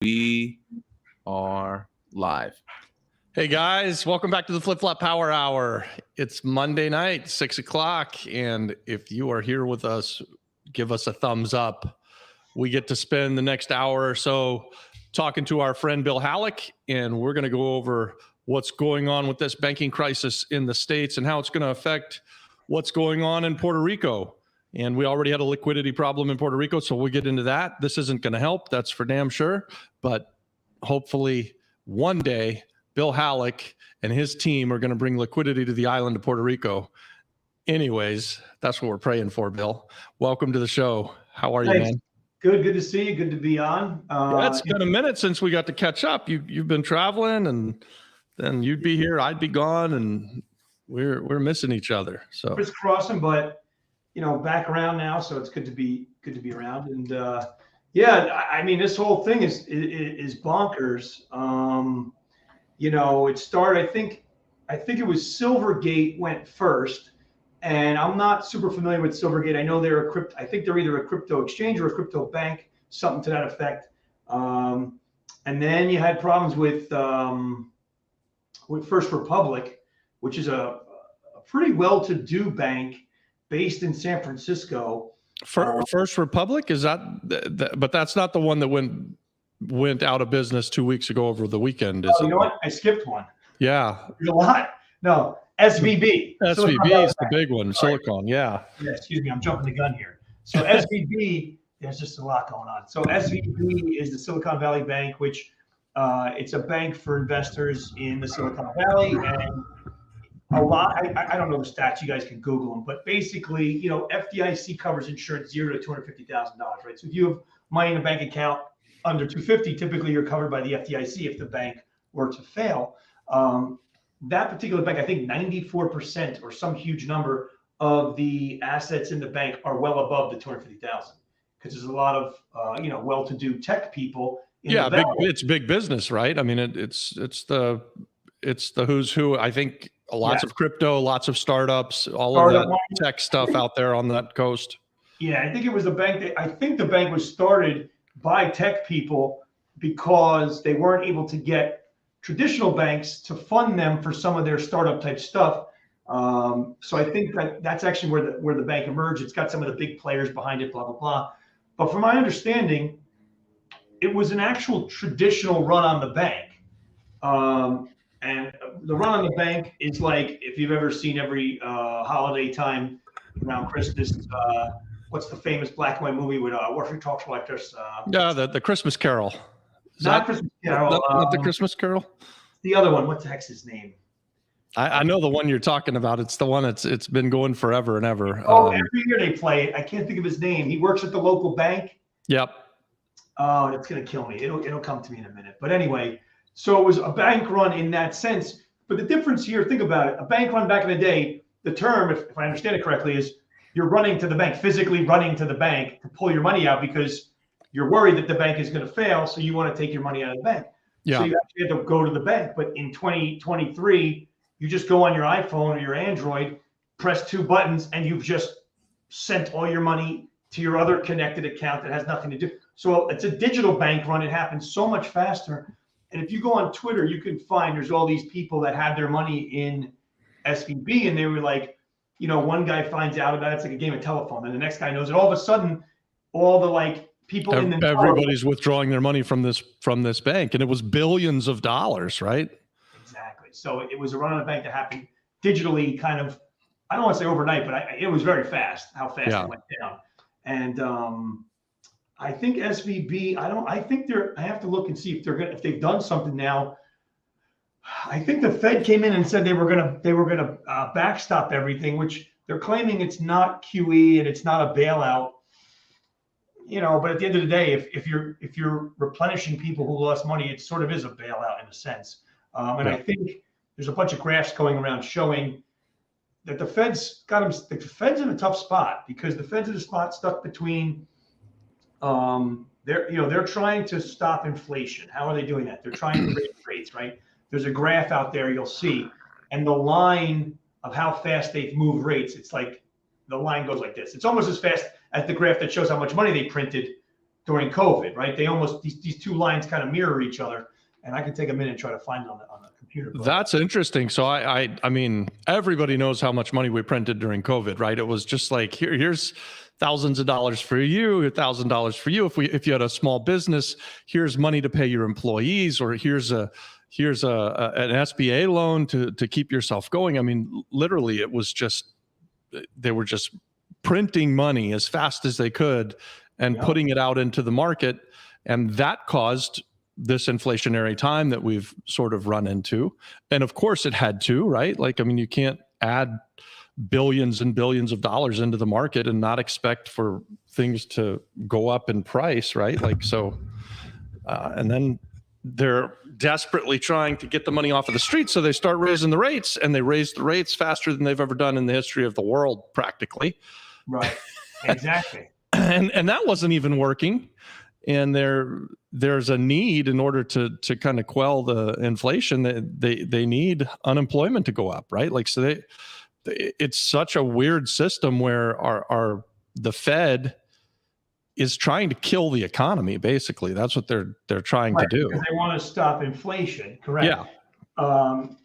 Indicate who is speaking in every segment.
Speaker 1: We are live.
Speaker 2: Hey guys, welcome back to the Flip Flop Power Hour. It's Monday night, 6 o'clock. And if you are here with us, give us a thumbs up. We get to spend the next hour or so talking to our friend Bill Halick, and we're going to go over what's going on with this banking crisis in the States and how it's going to affect what's going on in Puerto Rico. And we already had a liquidity problem in Puerto Rico, so we'll get into that. This isn't going to help, that's for damn sure. But hopefully one day, Bill Halick and his team are going to bring liquidity to the island of Puerto Rico. Anyways, that's what we're praying for, Bill. Welcome to the show. How are you, man?
Speaker 3: Good to see you. Good to be on.
Speaker 2: It's been a minute since we got to catch up. You've been traveling, and then you'd be here, I'd be gone, and we're missing each other. So
Speaker 3: it's crossing, but back around now, so it's good to be around. And yeah, I mean, this whole thing is bonkers. It started. I think it was Silvergate went first, and I'm not super familiar with Silvergate. I know they're I think they're either a crypto exchange or a crypto bank, something to that effect. And then you had problems with First Republic, which is a pretty well-to-do bank based in San Francisco.
Speaker 2: First Republic, is that? But that's not the one that went out of business 2 weeks ago over the weekend, is it?
Speaker 3: You know what? I skipped one.
Speaker 2: Yeah.
Speaker 3: There's a lot. No, SVB.
Speaker 2: SVB is the big one. Silicon, yeah.
Speaker 3: Yeah, excuse me, I'm jumping the gun here. So SVB, there's just a lot going on. So SVB is the Silicon Valley Bank, which it's a bank for investors in the Silicon Valley, and a lot. I don't know the stats. You guys can Google them, but basically, FDIC covers insurance $0 to $250,000, right? So if you have money in a bank account under $250,000, typically you're covered by the FDIC if the bank were to fail. That particular bank, I think 94% or some huge number of the assets in the bank are well above the $250,000, because there's a lot of well-to-do tech people.
Speaker 2: It's big business, right? I mean, it's the who's who. I think lots of crypto, lots of startups, all of that tech stuff out there on that coast.
Speaker 3: Yeah, I think it was a bank. I think the bank was started by tech people because they weren't able to get traditional banks to fund them for some of their startup type stuff. So I think that's actually where the bank emerged. It's got some of the big players behind it, blah, blah, blah. But from my understanding, it was an actual traditional run on the bank. And the run on the bank is like, if you've ever seen every holiday time around Christmas, what's the famous black and white movie with Warfare talks like this?
Speaker 2: Yeah, the Christmas Carol.
Speaker 3: Christmas Carol.
Speaker 2: Not the Christmas Carol?
Speaker 3: The other one, what the heck's his name?
Speaker 2: I know the one you're talking about. It's the one it's been going forever and ever.
Speaker 3: Every year they play it. I can't think of his name. He works at the local bank.
Speaker 2: Yep.
Speaker 3: Oh, it's gonna kill me. It'll come to me in a minute. But anyway, so it was a bank run in that sense. But the difference here, think about it. A bank run back in the day, the term, if I understand it correctly, is you're running to the bank, physically running to the bank to pull your money out because you're worried that the bank is going to fail. So you want to take your money out of the bank.
Speaker 2: Yeah.
Speaker 3: So you actually have to go to the bank. But in 2023, you just go on your iPhone or your Android, press 2 buttons, and you've just sent all your money to your other connected account that has nothing to do. So it's a digital bank run. It happens so much faster. And if you go on Twitter, you can find there's all these people that had their money in SVB, and they were like, one guy finds out about it. It's like a game of telephone, and the next guy knows it. All of a sudden, all the people in the
Speaker 2: everybody's withdrawing their money from this bank, and it was billions of dollars, right?
Speaker 3: Exactly. So it was a run on the bank that happened digitally, kind of. I don't want to say overnight, but it was very fast. How fast it went down, and I think SVB. I have to look and see if they've done something now. I think the Fed came in and said they were gonna backstop everything, which they're claiming it's not QE and it's not a bailout. But at the end of the day, if you're replenishing people who lost money, it sort of is a bailout in a sense. I think there's a bunch of graphs going around showing that the Fed's got them. The Fed's in a tough spot because the Fed's in a spot stuck between. They're trying to stop inflation. How are they doing that? They're trying to raise rates, right? There's a graph out there you'll see, and the line of how fast they've moved rates. It's like the line goes like this. It's almost as fast as the graph that shows how much money they printed during COVID, right? They almost, these two lines kind of mirror each other. And I can take a minute and try to find it on the computer.
Speaker 2: That's interesting. So I mean, everybody knows how much money we printed during COVID, right? It was just like, here's thousands of dollars for you, $1,000 for you. If you had a small business, here's money to pay your employees, or here's an SBA loan to keep yourself going. I mean, literally, it was just, they were just printing money as fast as they could and putting it out into the market. And that caused this inflationary time that we've sort of run into. And of course it had to, right? Like, I mean, you can't add billions and billions of dollars into the market and not expect for things to go up in price, right? Like, so, and then they're desperately trying to get the money off of the street. So they start raising the rates, and they raise the rates faster than they've ever done in the history of the world, practically.
Speaker 3: Right. Exactly.
Speaker 2: And that wasn't even working. And there's a need, in order to kind of quell the inflation, that they need unemployment to go up, right? Like, so it's such a weird system where the Fed is trying to kill the economy. Basically, that's what they're trying to do.
Speaker 3: Because they want to stop inflation, correct?
Speaker 2: Yeah.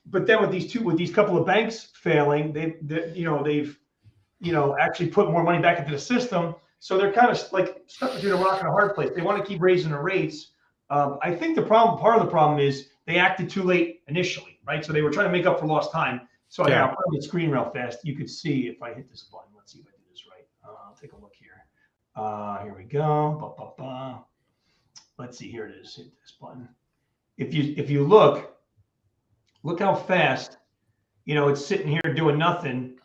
Speaker 3: But then with these couple of banks failing, they've actually put more money back into the system. So they're kind of like stuck between a rock and a hard place. They want to keep raising the rates. I think part of the problem is they acted too late initially, right? So they were trying to make up for lost time. So I'll put on the screen real fast. You could see if I hit this button. Let's see if I do this right. I'll take a look here. Here we go. Let's see. Here it is. Hit this button. If you look how fast, it's sitting here doing nothing,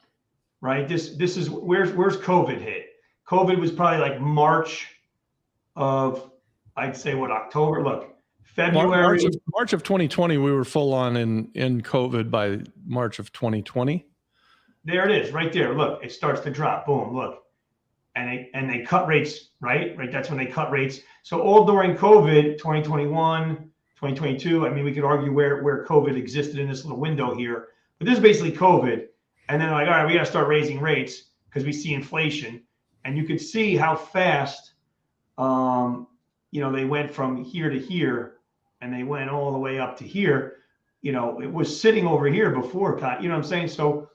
Speaker 3: right? This is where's COVID hit. COVID was probably like March of, I'd say, October? Look, February.
Speaker 2: March of 2020, we were full on in COVID by March of 2020.
Speaker 3: There it is, right there. Look, it starts to drop. Boom, look. And they cut rates, right? Right, that's when they cut rates. So all during COVID, 2021, 2022, I mean, we could argue where COVID existed in this little window here. But this is basically COVID. And then like, all right, we got to start raising rates because we see inflation. And you could see how fast, they went from here to here, and they went all the way up to here. It was sitting over here before, you know what I'm saying? So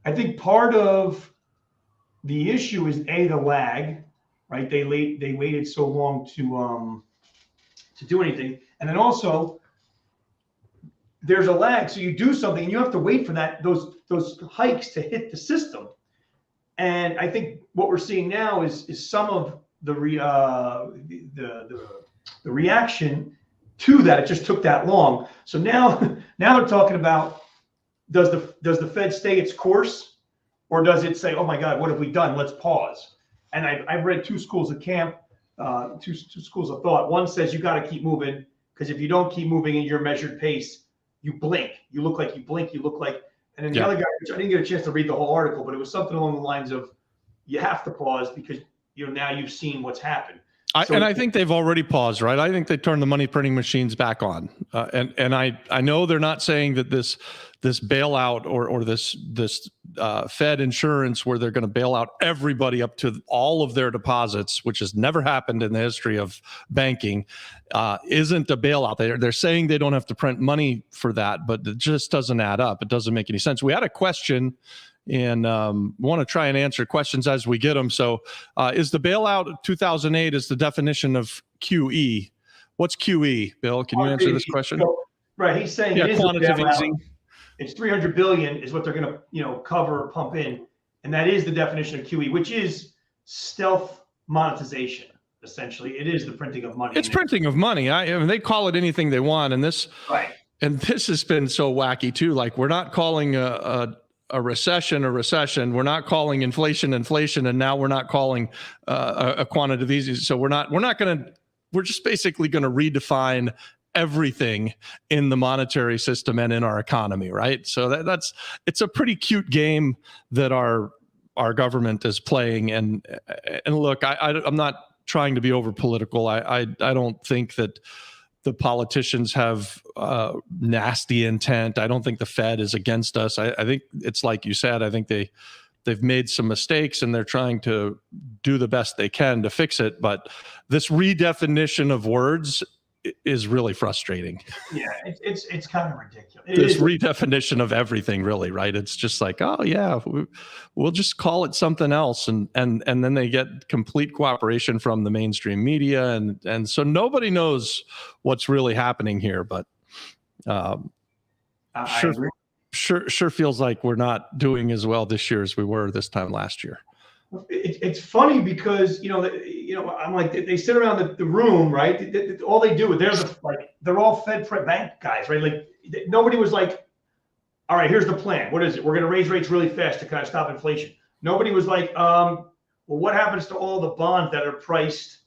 Speaker 3: I think part of the issue is the lag, right? They waited so long to do anything, and then also there's a lag. So you do something, and you have to wait for those hikes to hit the system. And I think what we're seeing now is some of the reaction to that. It just took that long. So now they're talking about, does the Fed stay its course, or does it say, oh my God, what have we done? Let's pause. And I've read two schools of camp, two schools of thought. One says you got to keep moving, because if you don't keep moving at your measured pace, you blink. You look like you blink. You look like. And then the other guy, which I didn't get a chance to read the whole article, but it was something along the lines of, you have to pause because now you've seen what's happened.
Speaker 2: I think they've already paused, right? I think they turned the money printing machines back on, and I know they're not saying that this bailout or this Fed insurance where they're going to bail out everybody up to all of their deposits, which has never happened in the history of banking, isn't a bailout. They're saying they don't have to print money for that, but it just doesn't add up. It doesn't make any sense. We had a question, and want to try and answer questions as we get them. So is the bailout 2008 is the definition of QE? What's QE, Bill? Can you answer this question?
Speaker 3: So, right. He's saying
Speaker 2: quantitative easing.
Speaker 3: It's 300 billion is what they're going to, cover or pump in. And that is the definition of QE, which is stealth monetization. Essentially, it is the printing of money.
Speaker 2: It's printing of money. I mean, they call it anything they want. And this has been so wacky too. Like, we're not calling a recession a recession. We're not calling inflation inflation, and now we're not calling a quantitative easing. So we're just basically going to redefine everything in the monetary system and in our economy, right? So it's a pretty cute game that our government is playing. And look, I'm not trying to be over political. I don't think that the politicians have nasty intent. I don't think the Fed is against us. I think it's like you said. I think they they've made some mistakes and they're trying to do the best they can to fix it. But this redefinition of words is really frustrating.
Speaker 3: Yeah, it's kind of ridiculous.
Speaker 2: This redefinition of everything, really, right? It's just like, oh yeah, we'll just call it something else, and then they get complete cooperation from the mainstream media, and so nobody knows what's really happening here. But sure feels like we're not doing as well this year as we were this time last year.
Speaker 3: It's funny because I'm like, they sit around the room, right? All they do, they're all Fed bank guys, right? Like nobody was like, all right, here's the plan. What is it? We're going to raise rates really fast to kind of stop inflation. Nobody was like, well, what happens to all the bonds that are priced,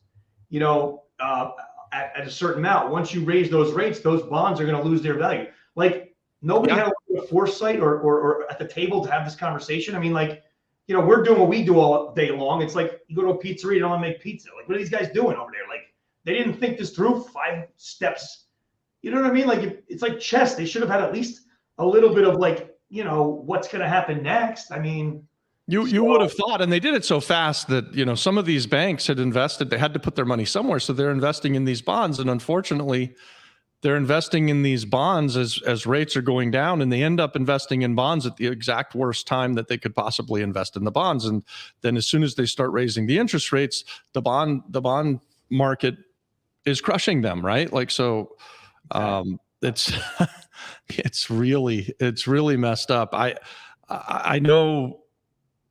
Speaker 3: at a certain amount? Once you raise those rates, those bonds are going to lose their value. Like nobody had a foresight or at the table to have this conversation. I mean, like, we're doing what we do all day long. It's like you go to a pizzeria, you don't want to make pizza. Like, what are these guys doing over there? Like, they didn't think this through 5 steps. You know what I mean? Like, it's like chess. They should have had at least a little bit of like, what's going to happen next. I mean,
Speaker 2: you would have thought, and they did it so fast that, some of these banks had invested, they had to put their money somewhere. So they're investing in these bonds. And unfortunately, they're investing in these bonds as rates are going down, and they end up investing in bonds at the exact worst time that they could possibly invest in the bonds. And then as soon as they start raising the interest rates, the bond market is crushing them, right? Like, so it's really messed up. I know.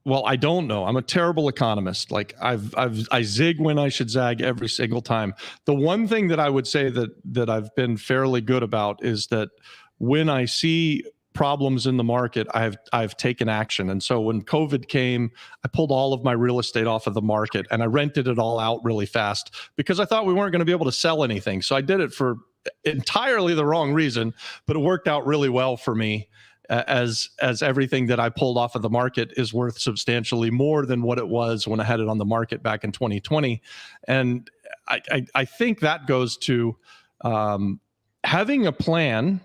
Speaker 2: Well, I don't know. I'm a terrible economist. Like I zig when I should zag every single time. The one thing that I would say that I've been fairly good about is that when I see problems in the market, I've taken action. And so when COVID came, I pulled all of my real estate off of the market and I rented it all out really fast because I thought we weren't going to be able to sell anything. So I did it for entirely the wrong reason, but it worked out really well for me. As everything that I pulled off of the market is worth substantially more than what it was when I had it on the market back in 2020. And I think that goes to having a plan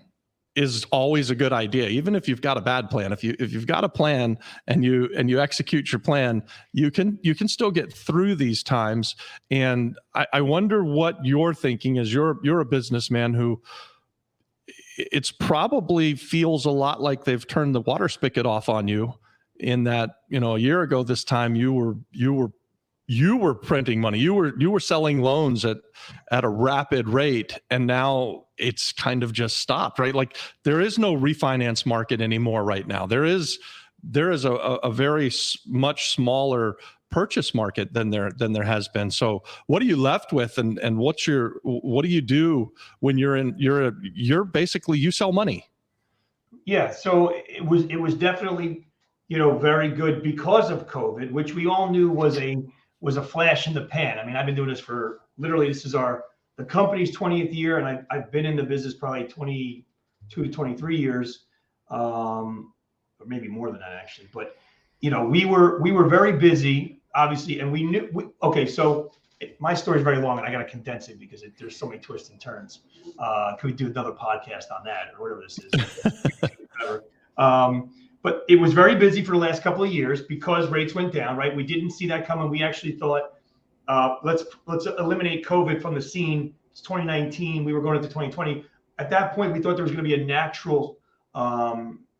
Speaker 2: is always a good idea, even if you've got a bad plan. If you've got a plan and you execute your plan, you can still get through these times. And I wonder what you're thinking as you're a businessman who it's probably feels a lot like they've turned the water spigot off on you, in that, a year ago this time you were printing money, you were selling loans at a rapid rate, and now it's kind of just stopped, right? Like there is no refinance market anymore right now. There is a very much smaller purchase market than there has been. So what are you left with, and what do you do when you're basically, you sell money?
Speaker 3: Yeah, so it was definitely very good because of COVID, which we all knew was a flash in the pan. I mean, I've been doing this for literally, this is the company's 20th year, and I've been in the business probably 22 to 23 years, or maybe more than that actually. But we were very busy, obviously, and we knew. So my story is very long, and I got to condense it because there's so many twists and turns. Could we do another podcast on that or whatever this is? Whatever. But it was very busy for the last couple of years because rates went down, right? We didn't see that coming. We actually thought, let's eliminate COVID from the scene. It's 2019. We were going into 2020. At that point, we thought there was going to be a natural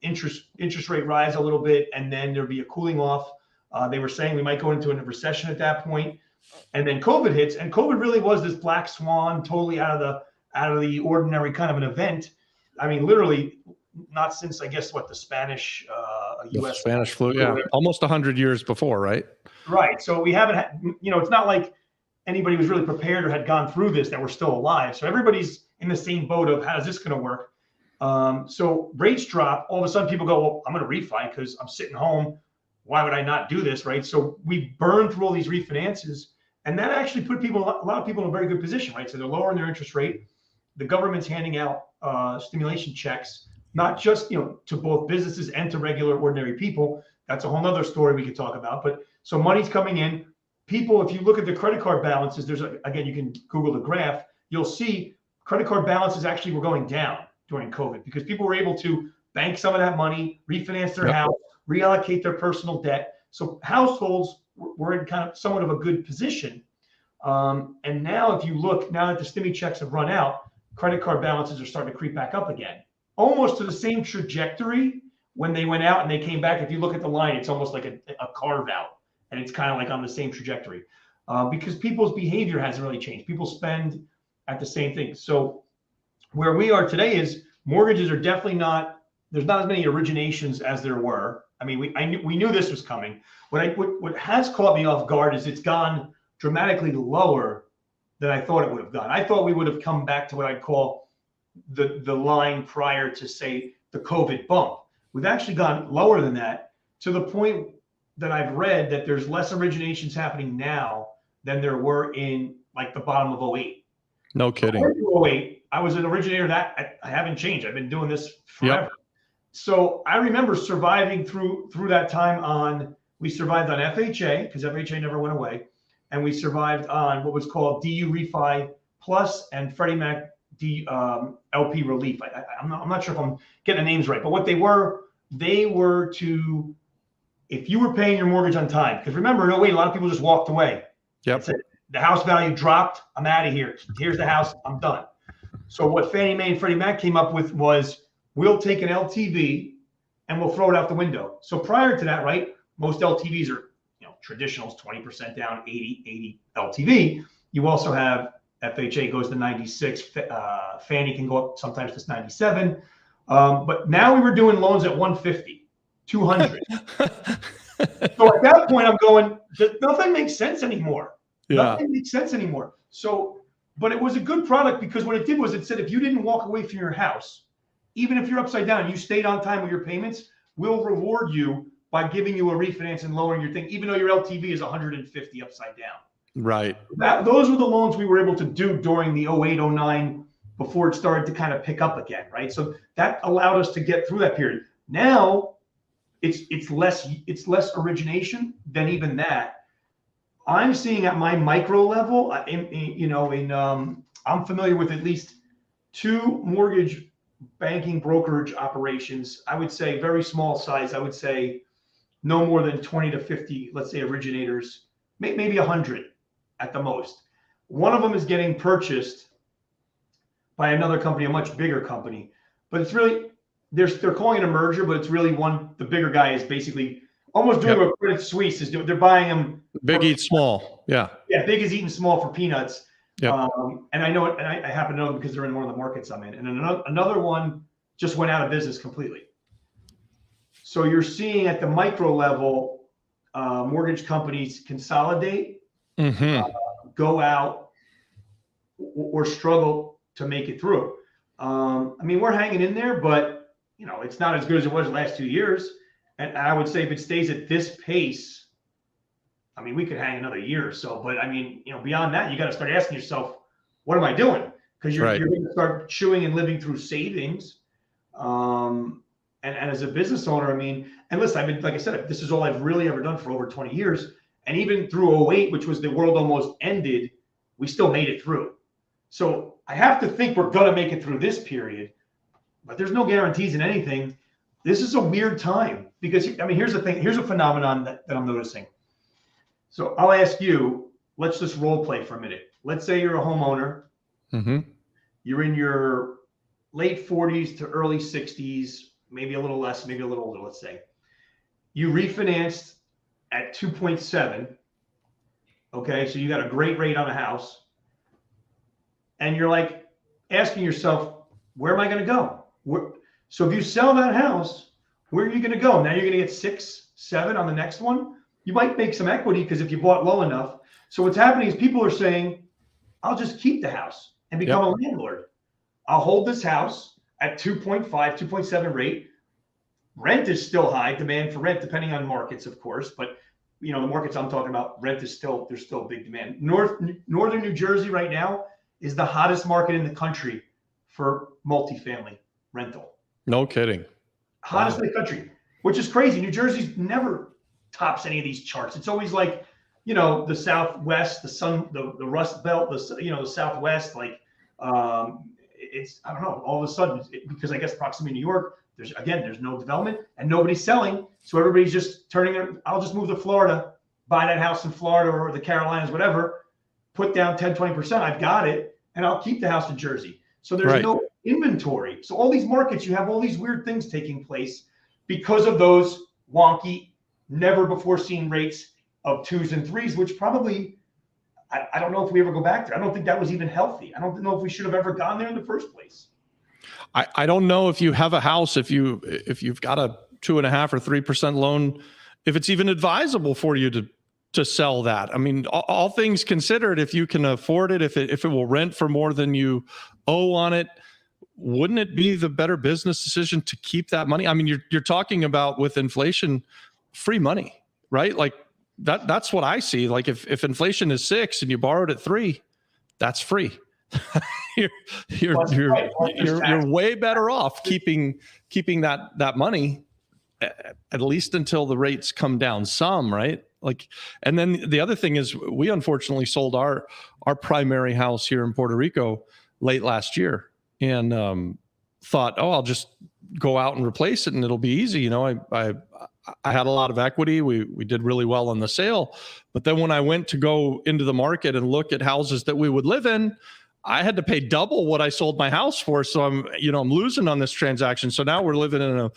Speaker 3: interest rate rise a little bit, and then there'd be a cooling off. They were saying we might go into a recession at that point, and then COVID hits, and COVID really was this black swan, totally out of the ordinary kind of an event. I mean, literally, not since I guess the Spanish U.S.
Speaker 2: Spanish flu, yeah, almost 100 years before, right?
Speaker 3: Right. So we haven't had, it's not like anybody was really prepared or had gone through this that we're still alive. So everybody's in the same boat of how's this going to work? So rates drop. All of a sudden, people go, well, I'm going to refi because I'm sitting home. Why would I not do this, right? So we burned through all these refinances, and that actually put a lot of people in a very good position, right? So they're lowering their interest rate. The government's handing out stimulation checks, not just to both businesses and to regular ordinary people. That's a whole nother story we could talk about. But so money's coming in. People, if you look at the credit card balances, again, you can Google the graph. You'll see credit card balances actually were going down during COVID because people were able to bank some of that money, refinance their house, reallocate their personal debt. So households were in kind of somewhat of a good position. And now if you look, now that the stimmy checks have run out, credit card balances are starting to creep back up again, almost to the same trajectory when they went out and they came back. If you look at the line, it's almost like a carve out, and it's kind of like on the same trajectory because people's behavior hasn't really changed. People spend at the same thing. So where we are today is mortgages are definitely not, there's not as many originations as there were. I mean, we knew this was coming. What has caught me off guard is it's gone dramatically lower than I thought it would have gone. I thought we would have come back to what I'd call the line prior to, say, the COVID bump. We've actually gone lower than that, to the point that I've read that there's less originations happening now than there were in like the bottom of 08.
Speaker 2: No kidding.
Speaker 3: 08, I was an originator that I haven't changed. I've been doing this forever.
Speaker 2: Yep.
Speaker 3: So I remember surviving through that time we survived on FHA because FHA never went away. And we survived on what was called DU Refi Plus and Freddie Mac LP Relief. I'm not sure if I'm getting the names right, but what they were to, if you were paying your mortgage on time, because remember, in 08, a lot of people just walked away.
Speaker 2: Yep.
Speaker 3: Said, the house value dropped. I'm out of here. Here's the house. I'm done. So what Fannie Mae and Freddie Mac came up with was, we'll take an LTV and we'll throw it out the window. So prior to that, right, most LTVs are, traditionals, 20% down, 80 LTV. You also have FHA goes to 96. Fannie can go up sometimes to 97. But now we were doing loans at 150, 200. So at that point, I'm going, nothing makes sense anymore.
Speaker 2: Yeah.
Speaker 3: Nothing makes sense anymore. So, but it was a good product because what it did was it said, if you didn't walk away from your house, even if you're upside down, you stayed on time with your payments, we'll reward you by giving you a refinance and lowering your thing, even though your LTV is 150 upside down.
Speaker 2: Right.
Speaker 3: Those were the loans we were able to do during the 08, 09, before it started to kind of pick up again, right? So that allowed us to get through that period. Now it's less origination than even that. I'm seeing at my micro level, I'm familiar with at least 2 mortgage banking brokerage operations. I would say very small size. I would say no more than 20 to 50, let's say, originators, maybe 100 at the most. One of them is getting purchased by another company, a much bigger company, but it's really, they're calling it a merger, but it's really the bigger guy is basically almost doing what Credit Suisse is doing. They're buying them.
Speaker 2: Big eats small. Yeah.
Speaker 3: Yeah. Big is eating small for peanuts.
Speaker 2: Yep.
Speaker 3: And I know it, and I happen to know because they're in one of the markets I'm in. And another one just went out of business completely. So you're seeing at the micro level, mortgage companies consolidate, go out, or struggle to make it through. I mean, we're hanging in there, but it's not as good as it was the last 2 years. And I would say if it stays at this pace, I mean, we could hang another year or so. But I mean, beyond that, you got to start asking yourself, what am I doing? Because you're going to start chewing and living through savings. And as a business owner, I mean, and listen, I've been, like I said, this is all I've really ever done for over 20 years. And even through 08, which was the world almost ended, we still made it through. So I have to think we're going to make it through this period, but there's no guarantees in anything. This is a weird time because, I mean, here's the thing. Here's a phenomenon that I'm noticing. So I'll ask you, let's just role play for a minute. Let's say you're a homeowner. You're in your late 40s to early 60s, maybe a little less, maybe a little older, let's say. You refinanced at 2.7. Okay, so you got a great rate on a house. And you're like asking yourself, where am I going to go? So if you sell that house, where are you going to go? Now you're going to get 6, 7 on the next one. You might make some equity because if you bought low enough. So what's happening is people are saying, I'll just keep the house and become a landlord. I'll hold this house at 2.5, 2.7 rate. Rent is still high, demand for rent, depending on markets, of course. But the markets I'm talking about, rent is there's still big demand. Northern New Jersey right now is the hottest market in the country for multifamily rental. No kidding. Hottest in the country, which is crazy. New Jersey's never tops any of these charts. It's always like, the Southwest, the Rust Belt, the Southwest, like, it's, I don't know, all of a sudden, because I guess proximity to New York, There's no development and nobody's selling. So everybody's just I'll just move to Florida, buy that house in Florida or the Carolinas, whatever, put down 10, 20%. I've got it. And I'll keep the house in Jersey. So there's no inventory. So all these markets, you have all these weird things taking place because of those wonky, never before seen rates of 2s and 3s, which probably, I don't know if we ever go back there. I don't think that was even healthy. I don't know if we should have ever gone there in the first place.
Speaker 2: I don't know if you have a house, if you've got a 2.5 or 3% loan, if it's even advisable for you to sell that. I mean, all things considered, if you can afford it, if it will rent for more than you owe on it, wouldn't it be the better business decision to keep that money? I mean, you're talking about, with inflation, free money, right? Like that's what I see. Like if inflation is 6 and you borrowed at 3, that's free. you're way better off keeping that money at least until the rates come down some, right? Like, and then the other thing is, we unfortunately sold our primary house here in Puerto Rico late last year, and thought, oh, I'll just go out and replace it and it'll be easy. You know, I had a lot of equity. We did really well on the sale, but then when I went to go into the market and look at houses that we would live in, I had to pay double what I sold my house for. So I'm losing on this transaction. So now we're living in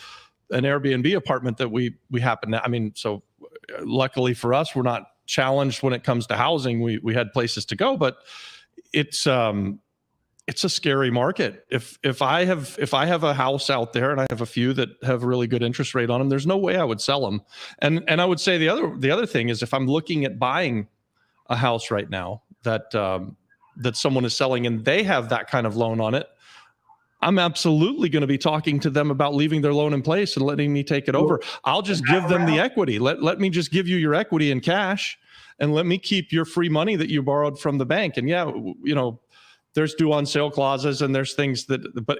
Speaker 2: an Airbnb apartment that we happen to, I mean, so luckily for us, we're not challenged when it comes to housing. We had places to go, but it's a scary market. If I have a house out there and I have a few that have a really good interest rate on them, there's no way I would sell them. And I would say the other thing is, if I'm looking at buying a house right now that someone is selling and they have that kind of loan on it, I'm absolutely going to be talking to them about leaving their loan in place and letting me take it over. I'll just give them the equity. Let me just give you your equity in cash, and let me keep your free money that you borrowed from the bank. And yeah, there's due on sale clauses and there's things but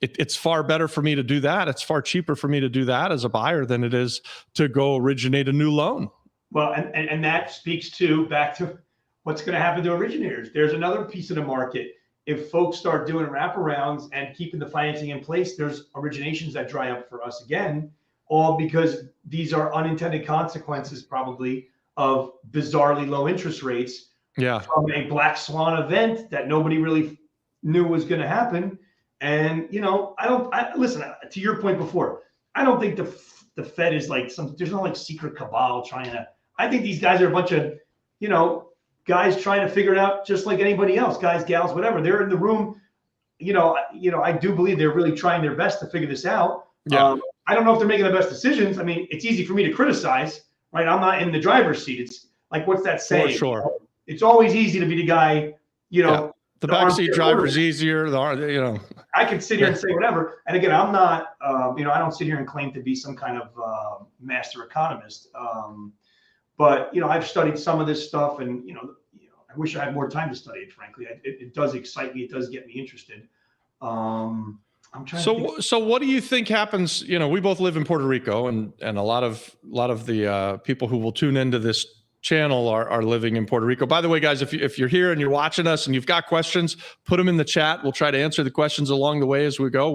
Speaker 2: it's far better for me to do that. It's far cheaper for me to do that as a buyer than it is to go originate a new loan.
Speaker 3: Well, and that speaks back to what's going to happen to originators. There's another piece of the market. If folks start doing wraparounds and keeping the financing in place, there's originations that dry up for us again, all because these are unintended consequences probably of bizarrely low interest rates.
Speaker 2: Yeah.
Speaker 3: From a black swan event that nobody really knew was going to happen. And, listen, to your point before, I don't think the Fed is like there's no like secret cabal I think these guys are a bunch of, guys trying to figure it out just like anybody else, guys, gals, whatever. They're in the room. I do believe they're really trying their best to figure this out.
Speaker 2: Yeah.
Speaker 3: I don't know if they're making the best decisions. I mean, it's easy for me to criticize, right? I'm not in the driver's seat. It's like, what's that saying?
Speaker 2: For sure.
Speaker 3: It's always easy to be the guy,
Speaker 2: The backseat driver's easier.
Speaker 3: I can sit here and say whatever. And again, I'm not, I don't sit here and claim to be some kind of master economist. But I've studied some of this stuff, and I wish I had more time to study it. Frankly, it does excite me. It does get me interested. I'm trying.
Speaker 2: So what do you think happens? We both live in Puerto Rico, and a lot of the people who will tune into this channel are living in Puerto Rico. By the way, guys, if you're here and you're watching us and you've got questions, put them in the chat. We'll try to answer the questions along the way as we go.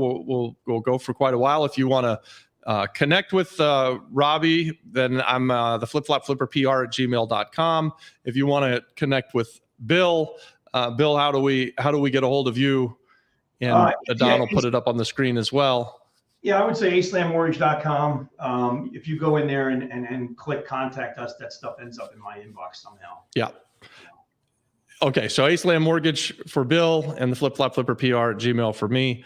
Speaker 2: We'll go for quite a while. If you want to connect with Robbie, then I'm the FlipFlopFlipperPR at gmail.com. If you want to connect with Bill, how do we get a hold of you? And Don will put it up on the screen as well.
Speaker 3: Yeah, I would say acelandmortgage.com. If you go in there and click contact us, that stuff ends up in my inbox somehow.
Speaker 2: Yeah. Okay, so Aceland Mortgage for Bill and the FlipFlopFlipperPR at Gmail for me.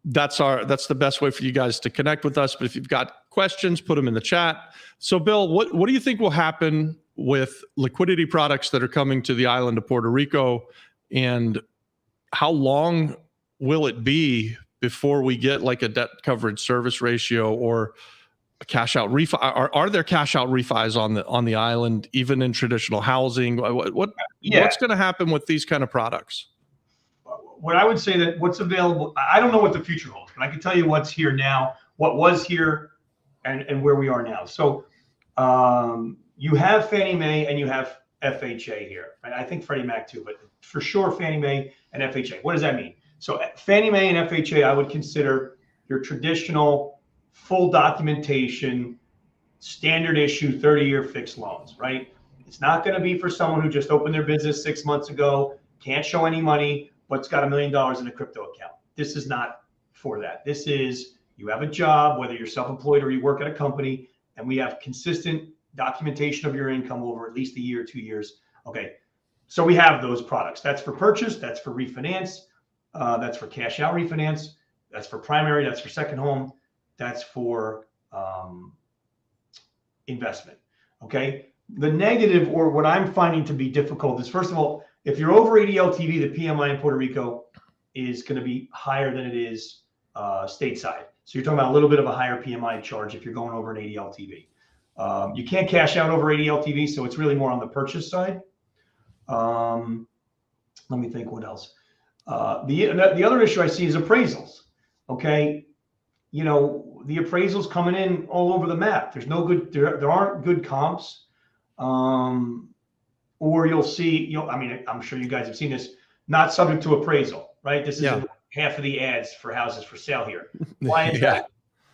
Speaker 2: That's the best way for you guys to connect with us. But if you've got questions, put them in the chat. So Bill, what do you think will happen with liquidity products that are coming to the island of Puerto Rico, and how long will it be before we get like a debt coverage service ratio or a cash out refi? Are there cash out refis on the island, even in traditional housing? What's going to happen with these kind of products?
Speaker 3: What I would say that what's available, I don't know what the future holds, but I can tell you what's here now, what was here, and where we are now. So you have Fannie Mae and you have FHA here, and I think Freddie Mac too, but for sure Fannie Mae and FHA. What does that mean? So Fannie Mae and FHA, I would consider your traditional full documentation, standard issue, 30-year fixed loans, right? It's not going to be for someone who just opened their business 6 months ago, can't show any money, but's got $1 million in a crypto account. This is not for that. This is, you have a job, whether you're self-employed or you work at a company, and we have consistent documentation of your income over at least a year, 2 years. Okay, so we have those products. That's for purchase, that's for refinance, that's for cash out refinance, that's for primary, that's for second home, that's for investment. Okay, the negative, or what I'm finding to be difficult, is, first of all, if you're over 80 LTV, the PMI in Puerto Rico is going to be higher than it is stateside. So you're talking about a little bit of a higher PMI charge if you're going over an 80 LTV. You can't cash out over 80 LTV, so it's really more on the purchase side. Let me think what else. The other issue I see is appraisals. Okay, you know, the appraisals coming in all over the map. There's no good, there aren't good comps. Or you'll see, I mean, I'm sure you guys have seen this, not subject to appraisal, right? This is half of the ads for houses for sale here. Why is that?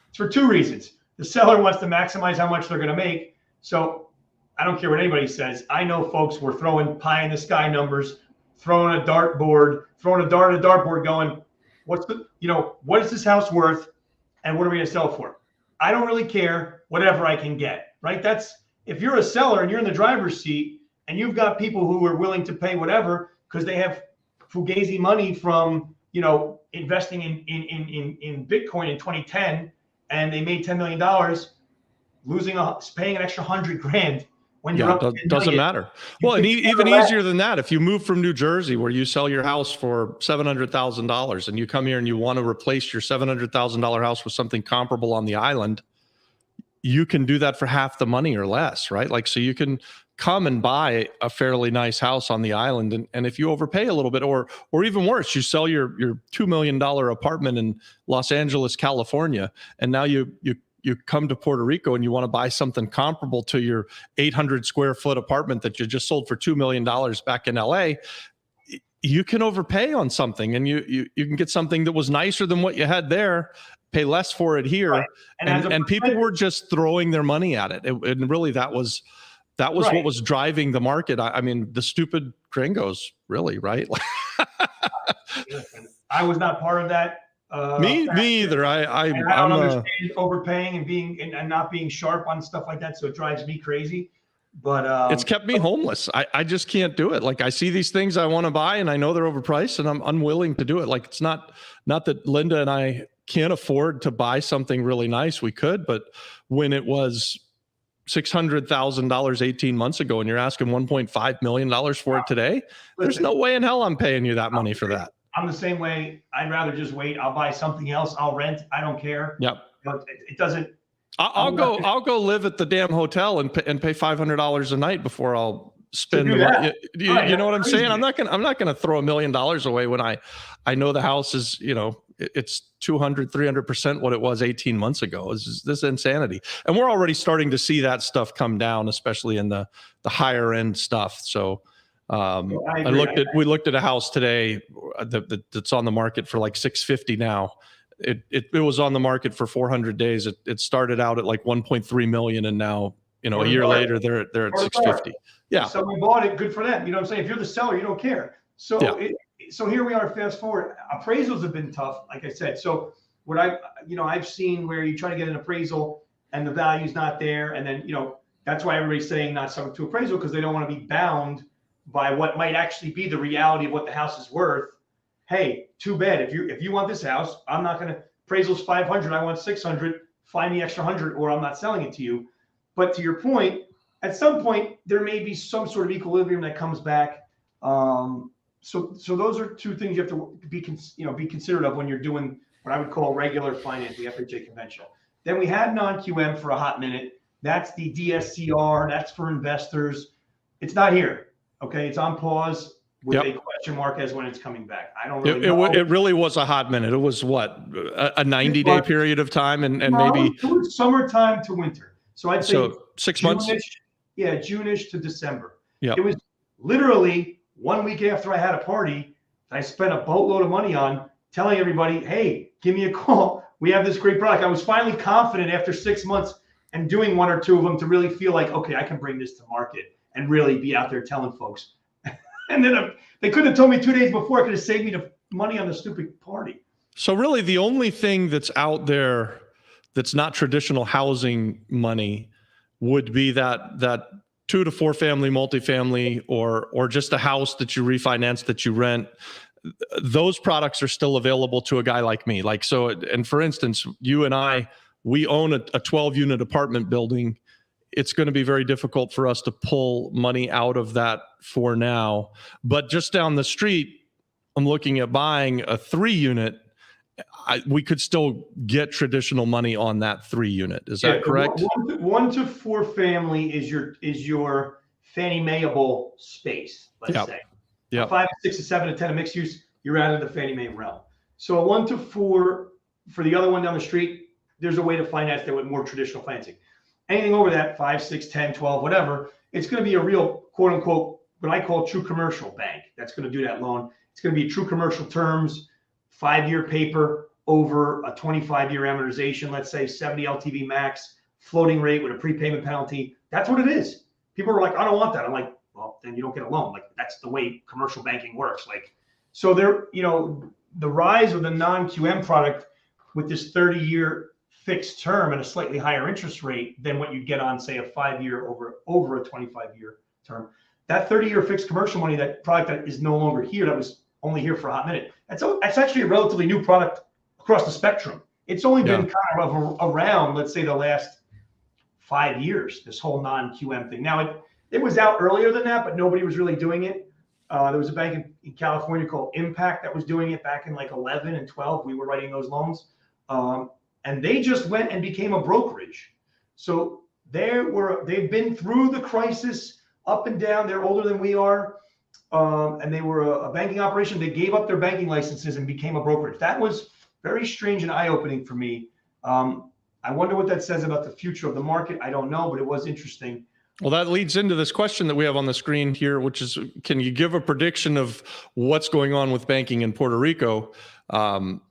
Speaker 3: It's for two reasons. The seller wants to maximize how much they're going to make. So I don't care what anybody says. I know folks were throwing pie in the sky numbers, throwing a dartboard, throwing a dart at a dartboard, going, what's the, you know, what is this house worth, and what are we going to sell for? I don't really care, whatever I can get, right? That's, if you're a seller and you're in the driver's seat and you've got people who are willing to pay whatever because they have fugazi money from, you know, investing in Bitcoin in 2010, and they made $10 million, paying an extra 100 grand when you're up to $10
Speaker 2: doesn't
Speaker 3: million,
Speaker 2: matter. Well, and even easier than that, if you move from New Jersey where you sell your house for $700,000 and you come here and you want to replace your $700,000 house with something comparable on the island, you can do that for half the money or less, right? Like, so you can come and buy a fairly nice house on the island. And if you overpay a little bit, or even worse, you sell your $2 million apartment in Los Angeles, California, and now you come to Puerto Rico and you want to buy something comparable to your 800 square foot apartment that you just sold for $2 million back in LA, you can overpay on something, and you can get something that was nicer than what you had there, pay less for it here. Right. And people were just throwing their money at it. And really that was right. What was driving the market. I mean, the stupid gringos, really, right?
Speaker 3: I was not part of that.
Speaker 2: Me either. I
Speaker 3: don't understand overpaying and not being sharp on stuff like that. So it drives me crazy. But
Speaker 2: it's kept me homeless. I just can't do it. Like, I see these things I want to buy and I know they're overpriced and I'm unwilling to do it. Like, it's not that Linda and I can't afford to buy something really nice. We could, but when it was $600,000 18 months ago and you're asking $1.5 million for it today, there's no way in hell I'm paying you that money for that.
Speaker 3: I'm the same way. I'd rather just wait. I'll buy something else. I'll rent. I don't care.
Speaker 2: Yep.
Speaker 3: But it doesn't.
Speaker 2: I'll go live at the damn hotel and pay $500 a night before I'll spend the money. You know what I'm saying? I'm not gonna throw $1 million away when I know the house is, you know, it's 200-300% what it was 18 months ago. This is insanity. And we're already starting to see that stuff come down, especially in the higher end stuff. So we looked at a house today that's on the market for like $650 now. It was on the market for 400 days. It started out at like 1.3 million, and now, you know, a year later they're at 650. Yeah.
Speaker 3: So we bought it. Good for them. You know what I'm saying? If you're the seller, you don't care. So so here we are. Fast forward. Appraisals have been tough, like I said. So what I've seen where you try to get an appraisal and the value's not there, and then, you know, that's why everybody's saying not subject to appraisal, because they don't want to be bound by what might actually be the reality of what the house is worth. Hey, too bad. If you want this house, I'm not going to, appraisal's 500, I want 600, find the extra 100, or I'm not selling it to you. But to your point, at some point there may be some sort of equilibrium that comes back. So those are two things you have to be considerate of when you're doing what I would call regular finance, the FHA conventional. Then we had non-QM for a hot minute. That's the DSCR. That's for investors. It's not here. Okay, it's on pause with a question mark as when it's coming back. I don't really know.
Speaker 2: It really was a hot minute. It was what, a 90-day period of time, and maybe
Speaker 3: it was summertime to winter. So I'd say
Speaker 2: 6 months.
Speaker 3: Yeah, June-ish to December.
Speaker 2: Yeah,
Speaker 3: it was literally 1 week after I had a party that I spent a boatload of money on telling everybody, hey, give me a call. We have this great product. I was finally confident after 6 months and doing one or two of them to really feel like, okay, I can bring this to market and really be out there telling folks. And then they couldn't have told me 2 days before. It could have saved me the money on the stupid party.
Speaker 2: So really the only thing that's out there that's not traditional housing money would be that 2 to 4 family multifamily or just a house that you refinance that you rent. Those products are still available to a guy like me. Like, so, and for instance, you and I, we own a 12-unit apartment building. It's going to be very difficult for us to pull money out of that for now. But just down the street, I'm looking at buying a 3-unit. We could still get traditional money on that 3-unit. Is that correct?
Speaker 3: 1 to 4 family is your Fannie Maeable space, let's say.
Speaker 2: Yeah.
Speaker 3: 5 to 6 to 7 to 10 of mixed use, you're out of the Fannie Mae realm. So a 1 to 4 for the other one down the street, there's a way to finance that with more traditional financing. Anything over that, 5, 6, 10, 12, whatever, it's going to be a real quote unquote, what I call true commercial bank that's going to do that loan. It's going to be true commercial terms, 5-year paper over a 25-year amortization, let's say 70 LTV max, floating rate with a prepayment penalty. That's what it is. People are like, I don't want that. I'm like, well, then you don't get a loan. Like, that's the way commercial banking works. Like, so there, the rise of the non-QM product with this 30-year fixed term and a slightly higher interest rate than what you get on, say, a 5-year over a 25-year term. That 30-year fixed commercial money, that product that is no longer here, that was only here for a hot minute. That's actually a relatively new product across the spectrum. It's only been kind of around, let's say, the last 5 years, this whole non-QM thing. Now, it was out earlier than that, but nobody was really doing it. There was a bank in California called Impact that was doing it back in like 11 and 12. We were writing those loans. And they just went and became a brokerage. So they've been through the crisis up and down. They're older than we are. And they were a banking operation. They gave up their banking licenses and became a brokerage. That was very strange and eye-opening for me. I wonder what that says about the future of the market. I don't know, but it was interesting.
Speaker 2: Well, that leads into this question that we have on the screen here, which is, can you give a prediction of what's going on with banking in Puerto Rico? And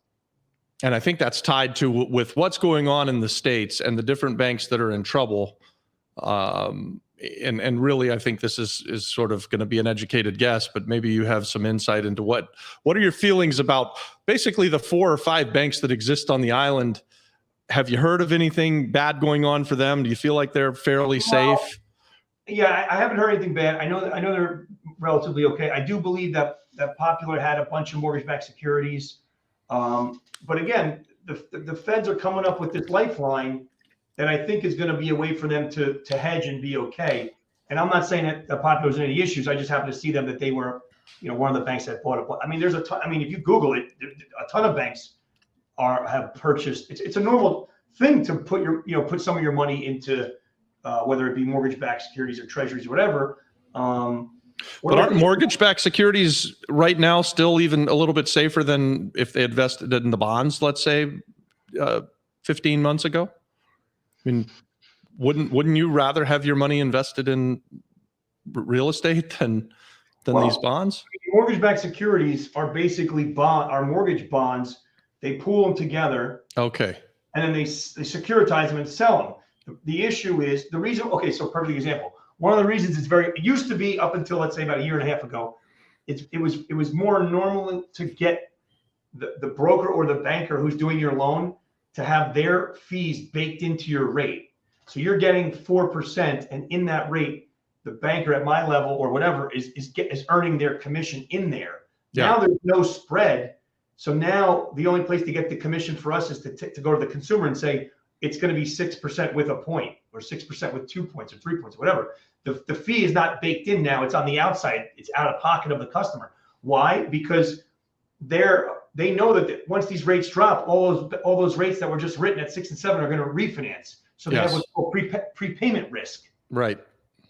Speaker 2: I think that's tied to with what's going on in the States and the different banks that are in trouble. And really, I think this is sort of going to be an educated guess, but maybe you have some insight into what are your feelings about basically the 4 or 5 banks that exist on the island. Have you heard of anything bad going on for them? Do you feel like they're fairly safe?
Speaker 3: Yeah, I haven't heard anything bad. I know they're relatively okay. I do believe that Popular had a bunch of mortgage-backed securities. But again, the feds are coming up with this lifeline that I think is going to be a way for them to hedge and be okay. And I'm not saying that the Popular's in any issues. I just happen to see them that they were, one of the banks that bought it. I mean, there's a ton. I mean, if you Google it, a ton of banks have purchased. It's a normal thing to put some of your money into whether it be mortgage-backed securities or treasuries or whatever.
Speaker 2: But aren't mortgage-backed securities right now still even a little bit safer than if they invested in the bonds, let's say, 15 months ago? I mean, wouldn't you rather have your money invested in real estate than these bonds?
Speaker 3: Mortgage-backed securities are basically are mortgage bonds. They pool them together.
Speaker 2: Okay. And
Speaker 3: then they securitize them and sell them. The issue is the reason. Okay, so perfect example. One of the reasons it used to be up until, let's say, about a year and a half ago, it was more normal to get the broker or the banker who's doing your loan to have their fees baked into your rate. So you're getting 4%, and in that rate, the banker at my level or whatever is earning their commission in there. Yeah. Now there's no spread. So now the only place to get the commission for us is to go to the consumer and say, it's going to be 6% with a point, or 6% with 2 points, or 3 points, or whatever. The fee is not baked in now. It's on the outside. It's out of pocket of the customer. Why? Because they know that once these rates drop, all those rates that were just written at 6 and 7 are going to refinance. So they have what's called prepayment risk.
Speaker 2: Right.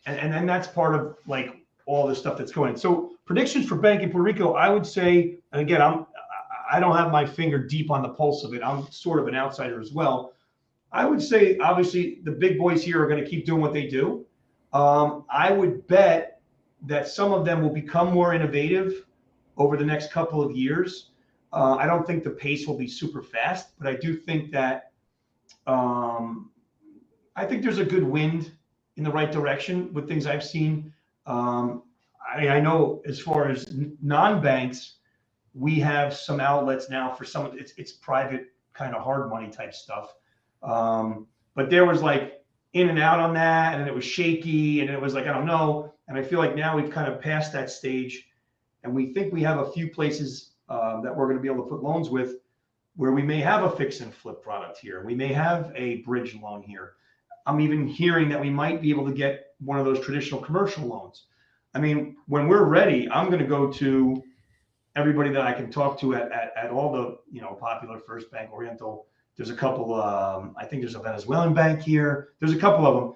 Speaker 3: And then that's part of like all the stuff that's going on. So predictions for bank in Puerto Rico, I would say, and again, I don't have my finger deep on the pulse of it. I'm sort of an outsider as well. I would say, obviously, the big boys here are going to keep doing what they do. I would bet that some of them will become more innovative over the next couple of years. I don't think the pace will be super fast, but I do think that I think there's a good wind in the right direction with things I've seen. I know as far as non-banks, we have some outlets now for some of it's private kind of hard money type stuff. But there was like in and out on that, and it was shaky, and it was like, I don't know. And I feel like now we've kind of passed that stage, and we think we have a few places that we're going to be able to put loans with where we may have a fix and flip product here. We may have a bridge loan here. I'm even hearing that we might be able to get one of those traditional commercial loans. I mean, when we're ready, I'm going to go to everybody that I can talk to at all the, Popular, First Bank, Oriental. There's a couple, I think there's a Venezuelan bank here. There's a couple of them.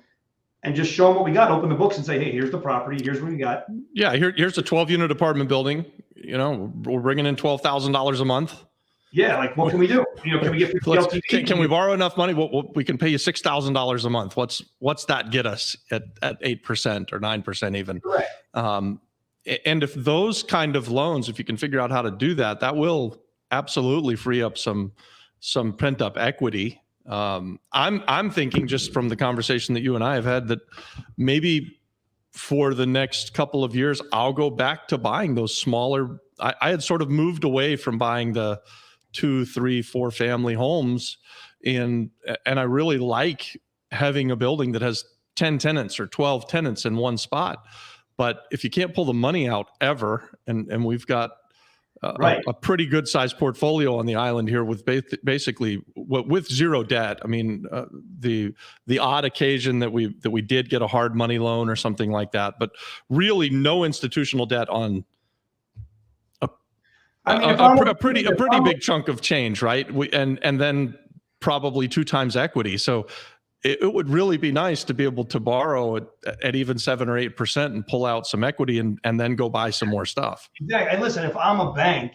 Speaker 3: And just show them what we got, open the books and say, hey, here's the property. Here's what we got.
Speaker 2: Yeah, here's a 12-unit apartment building. We're bringing in $12,000 a month.
Speaker 3: Yeah, like what can we do? Can we get LTV?
Speaker 2: Can we borrow enough money? We can pay you $6,000 a month. What's that get us at 8% or 9% even?
Speaker 3: Correct.
Speaker 2: And if those kind of loans, if you can figure out how to do that, that will absolutely free up some pent up equity. I'm thinking, just from the conversation that you and I have had, that maybe for the next couple of years, I'll go back to buying those smaller. I had sort of moved away from buying the 2, 3, 4 family homes, and I really like having a building that has 10 tenants or 12 tenants in one spot. But if you can't pull the money out ever, and we've got a pretty good sized portfolio on the island here with basically with zero debt. I mean, the odd occasion that we did get a hard money loan or something like that, but really no institutional debt on a pretty big chunk of change, right? And then probably 2 times equity. So it would really be nice to be able to borrow at even 7 or 8% and pull out some equity and then go buy some more stuff.
Speaker 3: Exactly. And listen, if I'm a bank,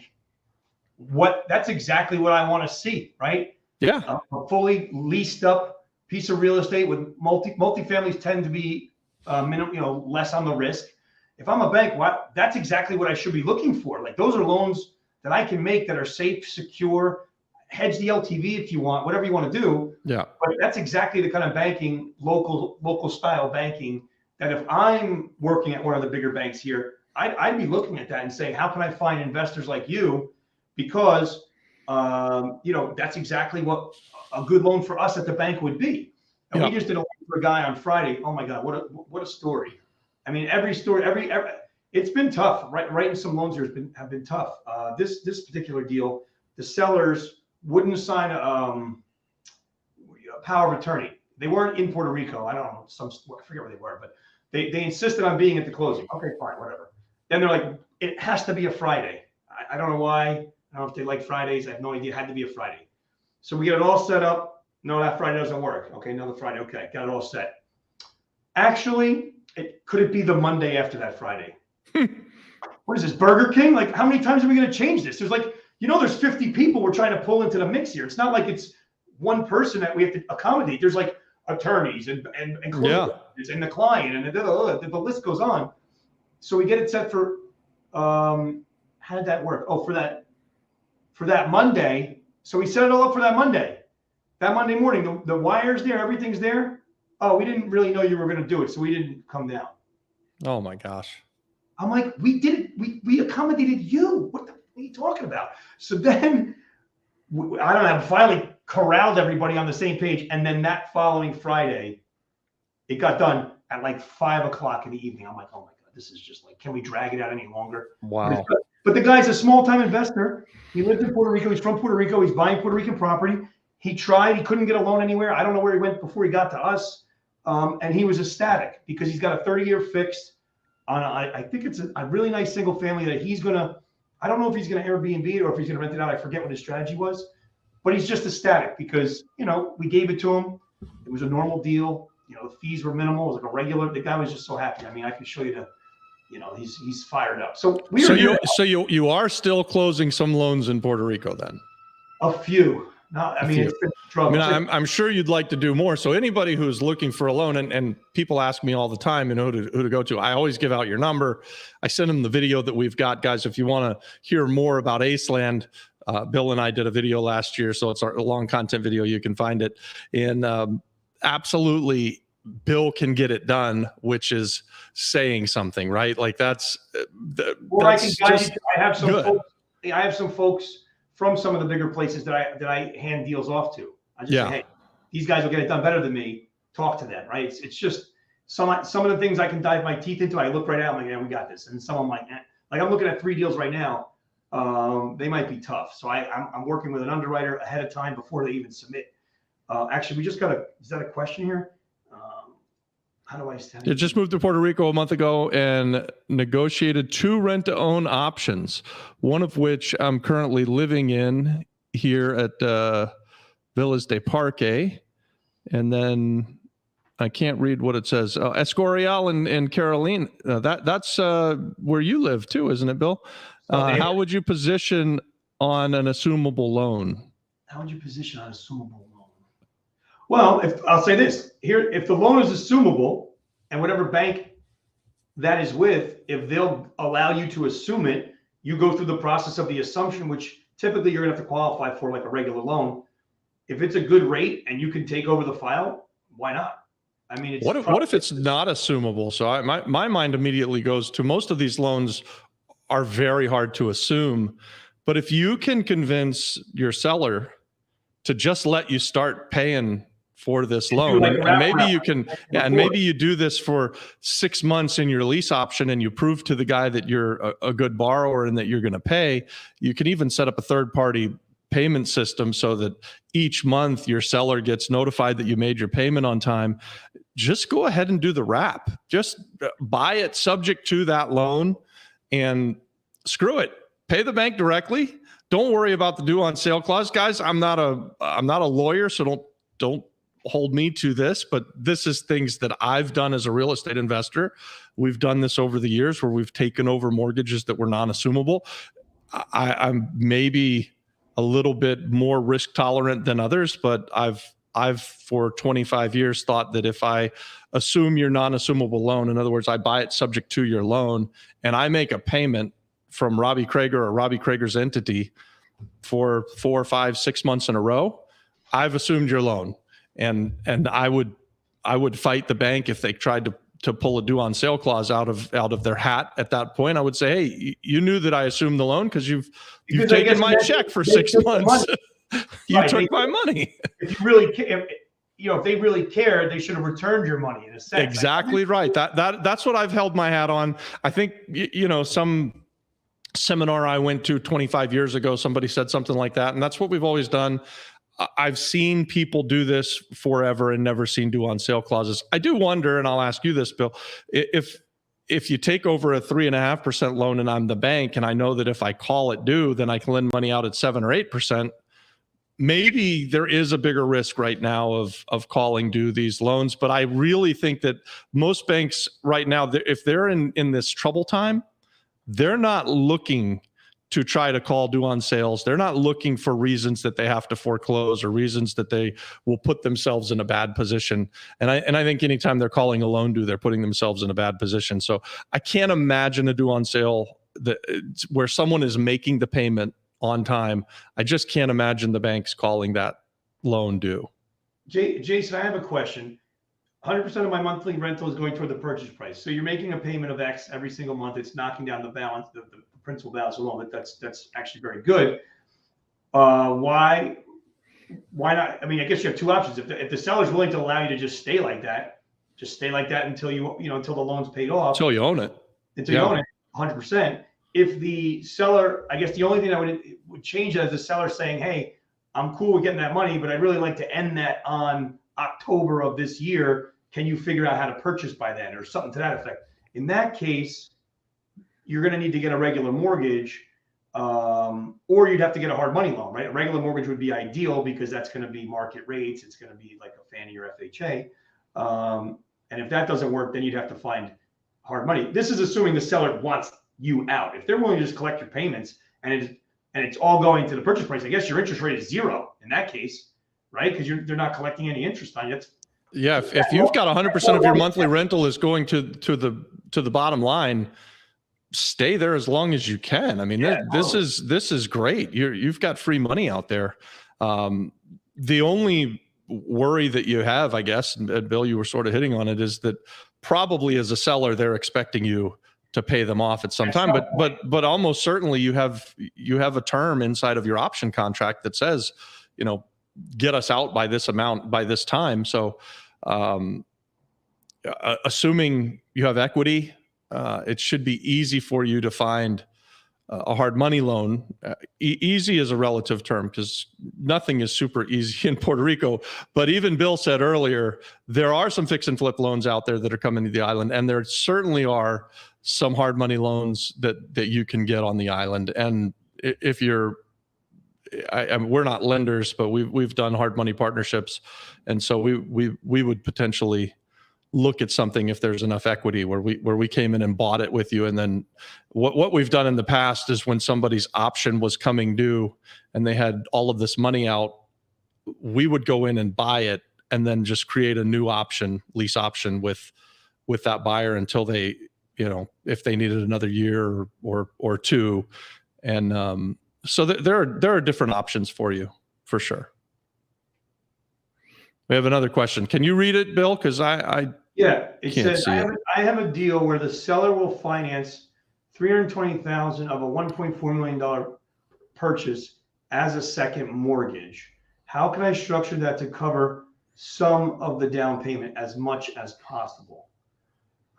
Speaker 3: that's exactly what I want to see, right?
Speaker 2: Yeah.
Speaker 3: A fully leased up piece of real estate with multifamilies tend to be less on the risk. If I'm a bank, that's exactly what I should be looking for. Like, those are loans that I can make that are safe, secure, hedge the LTV if you want, whatever you want to do.
Speaker 2: Yeah.
Speaker 3: But that's exactly the kind of banking, local style banking, that if I'm working at one of the bigger banks here, I'd be looking at that and saying, how can I find investors like you? Because, that's exactly what a good loan for us at the bank would be. And we just did a loan for a guy on Friday. Oh my God, what a story. I mean, every story, it's been tough. Writing some loans here have been tough. This particular deal, the sellers wouldn't sign a power of attorney. They weren't in Puerto Rico. I don't know, I forget where they were, but they insisted on being at the closing. Okay, fine, whatever. Then they're like, it has to be a Friday. I don't know why. I don't know if they like Fridays. I have no idea. It had to be a Friday. So we get it all set up. No, that Friday doesn't work. Okay, another Friday. Okay, got it all set. Actually, could it be the Monday after that Friday? What is this, Burger King? Like, how many times are we going to change this? There's like, there's 50 people we're trying to pull into the mix here. It's not like it's one person that we have to accommodate. There's like attorneys and and the client and the list goes on. So we get it set for, how did that work? Oh, for that Monday. So we set it all up for that Monday. That Monday morning, the wire's there, everything's there. Oh, we didn't really know you were going to do it, so we didn't come down.
Speaker 2: Oh my gosh.
Speaker 3: I'm like, we did it. We accommodated you. What are you talking about? So then, I don't know, finally corralled everybody on the same page. And then that following Friday, it got done at like 5 o'clock in the evening. I'm like, oh my God, this is just like, can we drag it out any longer?
Speaker 2: Wow.
Speaker 3: But the guy's a small time investor. He lived in Puerto Rico. He's from Puerto Rico. He's buying Puerto Rican property. He tried. He couldn't get a loan anywhere. I don't know where he went before he got to us. And he was ecstatic because he's got a 30-year fixed on, I think it's a really nice single family that he's going to, I don't know if he's going to Airbnb it or if he's going to rent it out. I forget what his strategy was, but he's just ecstatic because, we gave it to him. It was a normal deal. The fees were minimal. It was like a regular, the guy was just so happy. I mean, I can show you he's fired up. So
Speaker 2: you are still closing some loans in Puerto Rico then?
Speaker 3: A few. No, I mean, it's been trouble.
Speaker 2: I mean, I'm sure you'd like to do more. So anybody who's looking for a loan, and people ask me all the time, who to go to, I always give out your number. I send them the video that we've got, guys. If you want to hear more about Aceland, Bill and I did a video last year, so it's a long content video. You can find it. And absolutely, Bill can get it done, which is saying something, right? Like that's
Speaker 3: I have some folks from some of the bigger places that I hand deals off to. I just say, hey, these guys will get it done better than me. Talk to them, right? It's just some of the things I can dive my teeth into. I look right at them, I'm like, yeah, we got this. And some of them like I'm looking at 3 deals right now. They might be tough. So I'm working with an underwriter ahead of time before they even submit. Actually, we just got is that a question here? How do I stand?
Speaker 2: It just moved to Puerto Rico a month ago and negotiated 2 rent-to-own options, one of which I'm currently living in here at Villas de Parque. And then I can't read what it says. Escorial and Caroline. That's where you live too, isn't it, Bill? How would you position on an assumable loan?
Speaker 3: How would you position on an assumable loan? Well, I'll say this here, if the loan is assumable and whatever bank that is with, if they'll allow you to assume it, you go through the process of the assumption, which typically you're gonna have to qualify for like a regular loan. If it's a good rate and you can take over the file, why not? I mean,
Speaker 2: what if it's not assumable? So my mind immediately goes to most of these loans are very hard to assume, but if you can convince your seller to just let you start paying for this loan, and maybe you can, and maybe you do this for 6 months in your lease option, and you prove to the guy that you're a good borrower and that you're going to pay. You can even set up a third-party payment system so that each month your seller gets notified that you made your payment on time. Just go ahead and do the wrap. Just buy it subject to that loan, and screw it. Pay the bank directly. Don't worry about the due on sale clause, guys. I'm not a lawyer, so don't hold me to this, but this is things that I've done as a real estate investor. We've done this over the years where we've taken over mortgages that were non-assumable. I'm maybe a little bit more risk tolerant than others, but I've for 25 years thought that if I assume your non-assumable loan, in other words, I buy it subject to your loan, and I make a payment from Robbie Krager or Robbie Krager's entity for 4, 5, 6 months in a row, I've assumed your loan. And I would fight the bank if they tried to pull a due on sale clause out of their hat at that point. I would say, hey, you knew that I assumed the loan because you've taken my check for 6 months. You took my money. If you really care,
Speaker 3: if they really care, they should have returned your money in a sense.
Speaker 2: Exactly right. That's what I've held my hat on. I think some seminar I went to 25 years ago, somebody said something like that, and that's what we've always done. I've seen people do this forever and never seen due on sale clauses. I do wonder, and I'll ask you this, Bill, if you take over a 3.5% loan and I'm the bank, and I know that if I call it due, then I can lend money out at 7 or 8%. Maybe there is a bigger risk right now of calling due these loans, but I really think that most banks right now, if they're in this trouble time, they're not looking to try to call due on sales. They're not looking for reasons that they have to foreclose or reasons that they will put themselves in a bad position. And I think anytime they're calling a loan due, they're putting themselves in a bad position. So I can't imagine a due on sale where someone is making the payment on time. I just can't imagine the banks calling that loan due.
Speaker 3: Jason, I have a question. 100% of my monthly rental is going toward the purchase price. So you're making a payment of X every single month. It's knocking down the balance, the principal balance alone. That's actually very good. Why not? I mean, I guess you have 2 options. If the seller's willing to allow you to just stay like that until until the loan's paid off.
Speaker 2: Until you own it.
Speaker 3: Until you own it, 100%. If the seller, I guess the only thing that would change that is the seller saying, hey, I'm cool with getting that money, but I'd really like to end that on October of this year. Can you figure out how to purchase by then, or something to that effect? In that case, you're going to need to get a regular mortgage, or you'd have to get a hard money loan, right? A regular mortgage would be ideal because that's going to be market rates. It's going to be like a Fannie or FHA. And if that doesn't work, then you'd have to find hard money. This is assuming the seller wants you out. If they're willing to just collect your payments and it's all going to the purchase price, I guess your interest rate is 0 in that case, right? Because they're not collecting any interest on you.
Speaker 2: Yeah, if you've got 100% of your monthly rental is going to the bottom line, stay there as long as you can. I mean, this is great. You've got free money out there. The only worry that you have, I guess, and Bill, you were sort of hitting on it, is that probably as a seller, they're expecting you to pay them off at some time. But almost certainly you have a term inside of your option contract that says, get us out by this amount by this time. So assuming you have equity, it should be easy for you to find a hard money loan. Easy is a relative term because nothing is super easy in Puerto Rico. But even Bill said earlier, there are some fix and flip loans out there that are coming to the island, and there certainly are some hard money loans that you can get on the island. And if you're, we're not lenders, but we've done hard money partnerships, and so we would potentially look at something if there's enough equity where we came in and bought it with you. And then what we've done in the past is when somebody's option was coming due and they had all of this money out, we would go in and buy it and then just create a new option, lease option with that buyer until they, if they needed another year or two. And so there are different options for you, for sure. We have another question. Can you read it, Bill? Because
Speaker 3: yeah, it says, I have a deal where the seller will finance $320,000 of a $1.4 million purchase as a second mortgage. How can I structure that to cover some of the down payment as much as possible?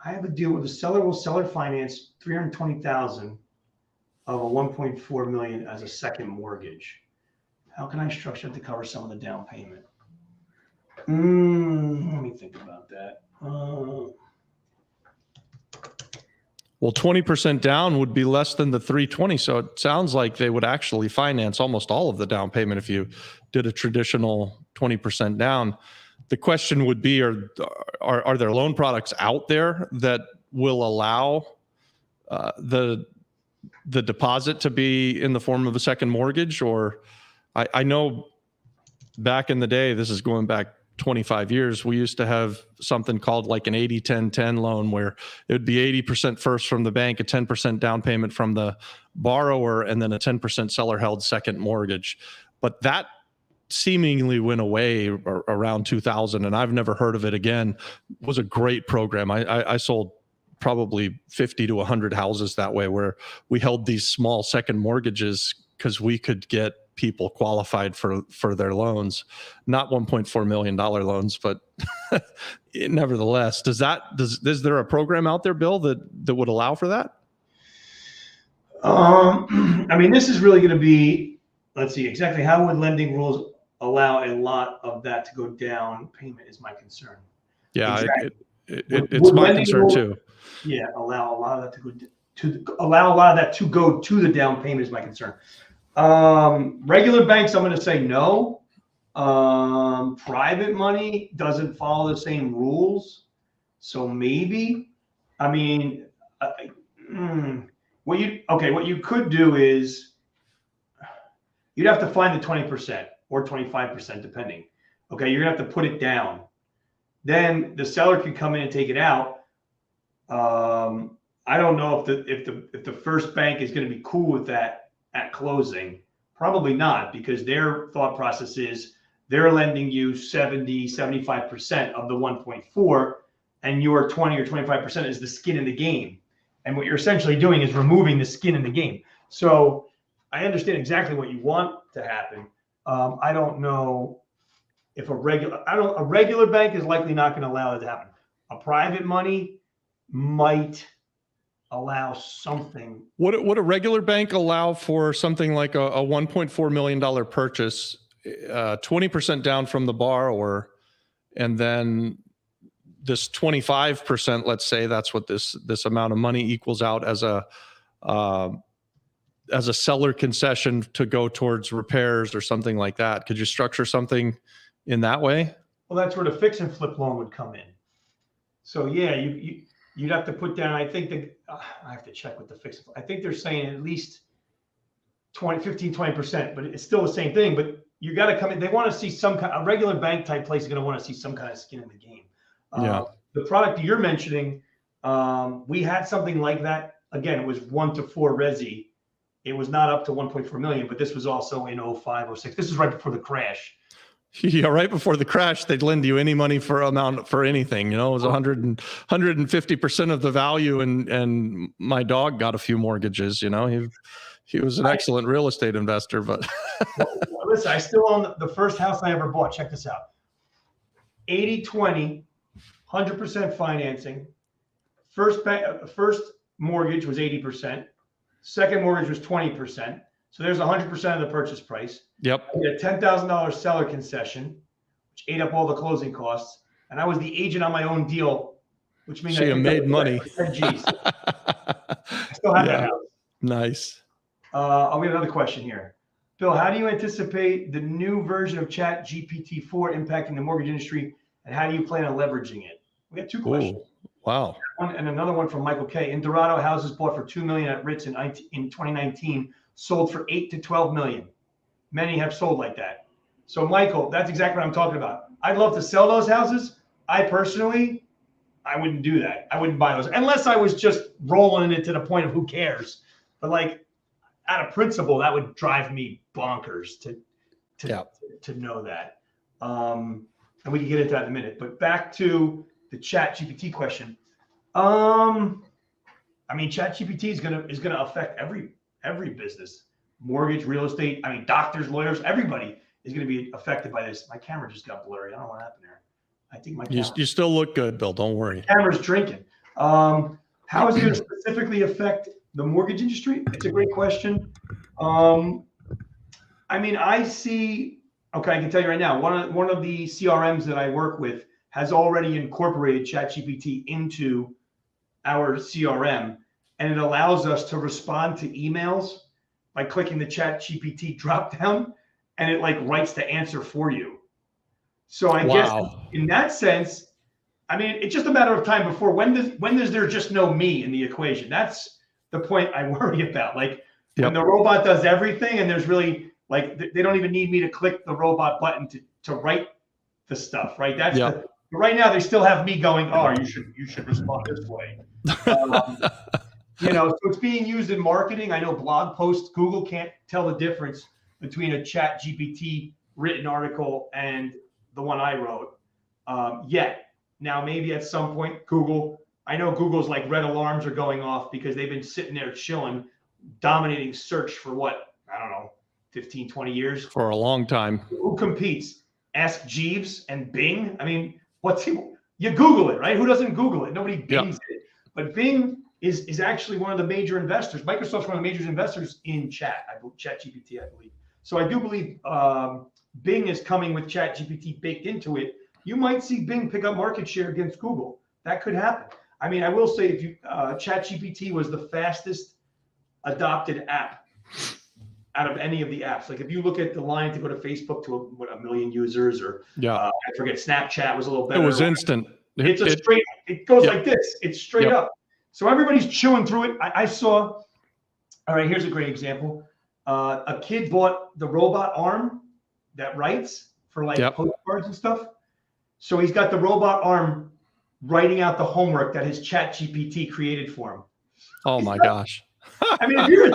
Speaker 3: I have a deal where the seller will seller finance $320,000 of a $1.4 million as a second mortgage. How can I structure it to cover some of the down payment? Let me think about that. Well,
Speaker 2: 20% down would be less than the 320. So it sounds like they would actually finance almost all of the down payment if you did a traditional 20% down. The question would be, are there loan products out there that will allow the deposit to be in the form of a second mortgage? Or I know back in the day, this is going back 25 years, we used to have something called like an 80-10-10 loan where it would be 80% first from the bank, a 10% down payment from the borrower, and then a 10% seller held second mortgage. But that seemingly went away around 2000, and I've never heard of it again. It was a great program. I sold probably 50 to 100 houses that way, where we held these small second mortgages because we could get people qualified for their loans, not $1.4 million loans, but nevertheless, is there a program out there, Bill, that would allow for that?
Speaker 3: I mean, this is really going to be, let's see, exactly how would lending rules allow a lot of that to go down? Payment is my concern.
Speaker 2: Yeah,
Speaker 3: exactly.
Speaker 2: It's my concern too.
Speaker 3: Yeah, allow a lot of that to go to the down payment is my concern. Regular banks, I'm going to say no. Private money doesn't follow the same rules, so maybe. I mean, what you could do is you'd have to find the 20% or 25%, depending. Okay, you're gonna have to put it down. Then the seller can come in and take it out. I don't know if the first bank is going to be cool with that at closing. Probably not, because their thought process is they're lending you 75% of the 1.4, and your 20 or 25% is the skin in the game. And what you're essentially doing is removing the skin in the game. So I understand exactly what you want to happen. I don't know if a regular bank is likely not going to allow it to happen. A private money might allow something.
Speaker 2: Would a regular bank allow for something like a $1.4 million purchase, 20% down from the borrower, and then this 25%, let's say that's what this amount of money equals out as a seller concession to go towards repairs or something like that? Could you structure something in that way?
Speaker 3: Well, that's where the fix and flip loan would come in. So yeah, you'd have to put down, I think I have to check with the fix. I think they're saying at least 15-20%, but it's still the same thing. But you got to come in. They want to see some kind. A regular bank type place is going to want to see some kind of skin in the game.
Speaker 2: Yeah.
Speaker 3: The product you're mentioning, we had something like that again, it was 1 to 4 resi. It was not up to 1.4 million, but this was also in 05, 06. This is right before the crash.
Speaker 2: Yeah, right before the crash, they'd lend you any money for anything. You know, it was 150% of the value. And my dog got a few mortgages. You know, he was an excellent real estate investor. But
Speaker 3: listen, I still own the first house I ever bought. Check this out: 80-20, 100% financing. First mortgage was 80%. Second mortgage was 20%. So there's 100% of the purchase price.
Speaker 2: Yep.
Speaker 3: I did a $10,000 seller concession, which ate up all the closing costs. And I was the agent on my own deal, which means
Speaker 2: I made money.
Speaker 3: 10 G's. I still have that house.
Speaker 2: Nice.
Speaker 3: I'll get another question here. Bill, how do you anticipate the new version of ChatGPT-4 impacting the mortgage industry, and how do you plan on leveraging it? We got 2 questions.
Speaker 2: Ooh, wow.
Speaker 3: And another one from Michael K. In Dorado, houses bought for $2 million at Ritz in 2019 sold for $8 to $12 million. Many have sold like that. So, Michael, that's exactly what I'm talking about. I'd love to sell those houses. I wouldn't do that. I wouldn't buy those unless I was just rolling it to the point of who cares. But like, out of principle, that would drive me bonkers to know that. And we can get into that in a minute. But back to the ChatGPT question. I mean, ChatGPT is gonna affect every business, mortgage, real estate. I mean, doctors, lawyers, everybody is going to be affected by this. My camera just got blurry. I don't know what happened there. I think my camera.
Speaker 2: You still look good, Bill. Don't worry.
Speaker 3: Camera's drinking. How is it going to specifically affect the mortgage industry? It's a great question. I mean, I can tell you right now, one of the CRMs that I work with has already incorporated ChatGPT into our CRM, and it allows us to respond to emails by clicking the ChatGPT dropdown, and it like writes the answer for you. So I guess in that sense, I mean, it's just a matter of time before when does there just no me in the equation? That's the point I worry about. Like when the robot does everything, and there's really like they don't even need me to click the robot button to write the stuff, right? That's right now they still have me going, oh, you should respond this way. So it's being used in marketing. I know blog posts, Google can't tell the difference between a Chat GPT written article and the one I wrote yet. Now, maybe at some point, I know Google's like red alarms are going off because they've been sitting there chilling, dominating search for what? I don't know, 15, 20 years.
Speaker 2: For a long time.
Speaker 3: Who competes? Ask Jeeves and Bing. I mean, you Google it, right? Who doesn't Google it? Nobody Bings it. But Bing is actually one of the major investors. Microsoft's one of the major investors in ChatGPT, I believe. So I do believe Bing is coming with ChatGPT baked into it. You might see Bing pick up market share against Google. That could happen. I mean, I will say if ChatGPT was the fastest adopted app out of any of the apps. Like if you look at the line to go to Facebook to 1 million users, or I forget, Snapchat was a little better.
Speaker 2: It was instant.
Speaker 3: It goes like this. It's straight up. So everybody's chewing through it. I saw, all right, here's a great example. A kid bought the robot arm that writes for like postcards and stuff. So he's got the robot arm writing out the homework that his ChatGPT created for him.
Speaker 2: Oh my gosh.
Speaker 3: I mean, if you're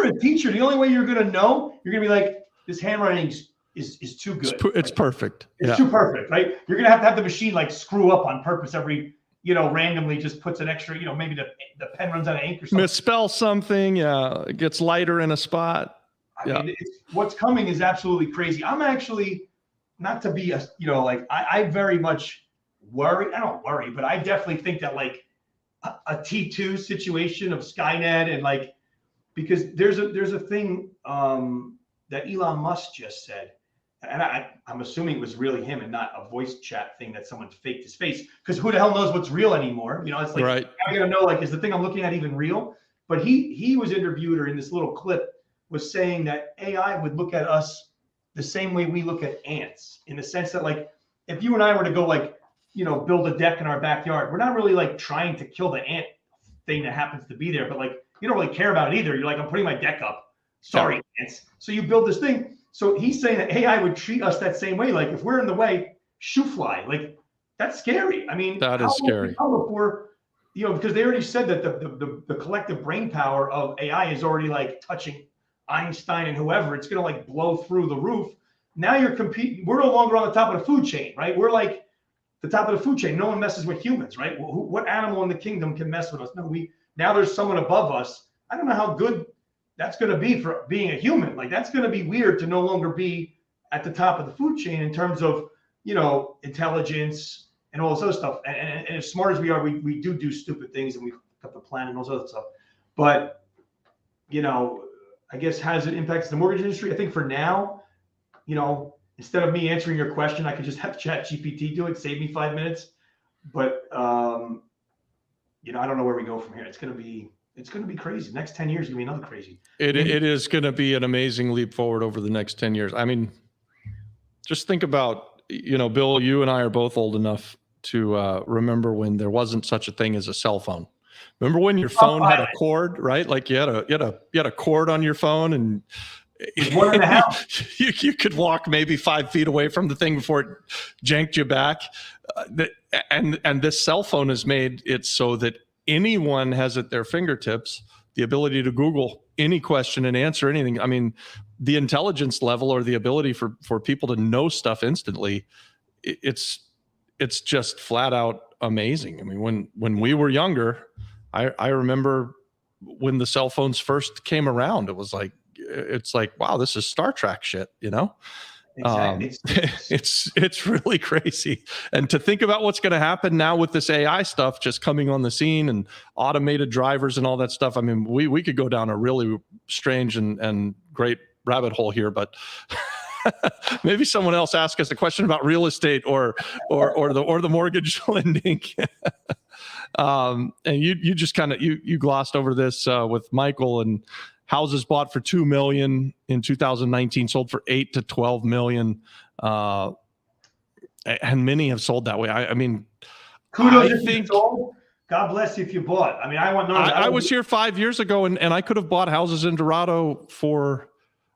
Speaker 3: a teacher, the only way you're going to know, you're going to be like, this handwriting is too good.
Speaker 2: It's perfect.
Speaker 3: It's too perfect, right? You're going to have the machine like screw up on purpose every, randomly just puts an extra, maybe the pen runs out of ink or something.
Speaker 2: Misspell something. It gets lighter in a spot.
Speaker 3: I mean, what's coming is absolutely crazy. I'm actually, not to be I very much worry. I don't worry, but I definitely think that like a T2 situation of Skynet and like, because there's a thing that Elon Musk just said, and I'm assuming it was really him and not a voice chat thing that someone faked his face, because who the hell knows what's real anymore? It's like, I'm gonna know, like, is the thing I'm looking at even real? But he was interviewed, or in this little clip was saying that AI would look at us the same way we look at ants, in the sense that like, if you and I were to go like, build a deck in our backyard, we're not really like trying to kill the ant thing that happens to be there, but like, you don't really care about it either. You're like, I'm putting my deck up. Sorry, ants. So you build this thing. So he's saying that AI would treat us that same way. Like if we're in the way, shoo fly. Like that's scary. I mean,
Speaker 2: that is scary.
Speaker 3: Before because they already said that the collective brain power of AI is already like touching Einstein and whoever. It's going to like blow through the roof. Now you're competing. We're no longer on the top of the food chain, right? We're like the top of the food chain. No one messes with humans, right? What animal in the kingdom can mess with us? No, now there's someone above us. I don't know how good that's going to be for being a human. Like that's going to be weird to no longer be at the top of the food chain in terms of, intelligence and all this other stuff. And as smart as we are, we do stupid things, and we fuck up the planet and all this other stuff. But, I guess how does it impact the mortgage industry? I think for now, instead of me answering your question, I could just have ChatGPT do it, save me 5 minutes. But, I don't know where we go from here. It's going to be crazy. The next 10 years is going to be another crazy.
Speaker 2: It is going to be an amazing leap forward over the next 10 years. I mean, just think about, Bill, you and I are both old enough to remember when there wasn't such a thing as a cell phone. Remember when your phone had a cord, right? Like you had a cord on your phone, and
Speaker 3: one in the house.
Speaker 2: you could walk maybe 5 feet away from the thing before it janked you back. And this cell phone has made it so that anyone has at their fingertips the ability to Google any question and answer anything. I mean, the intelligence level or the ability for people to know stuff instantly, it's just flat out amazing. I mean, when we were younger, I remember when the cell phones first came around, it's like, wow, this is Star Trek shit,
Speaker 3: Exactly.
Speaker 2: It's really crazy. And to think about what's going to happen now with this AI stuff just coming on the scene and automated drivers and all that stuff. I mean, we could go down a really strange and great rabbit hole here, but maybe someone else ask us a question about real estate or the mortgage lending. And you just kind of you glossed over this with Michael, and houses bought for $2 million in 2019 sold for $8 to $12 million, and many have sold that way. I mean,
Speaker 3: kudos if you sold. God bless you if you bought. I mean, I
Speaker 2: was here 5 years ago, and I could have bought houses in Dorado for.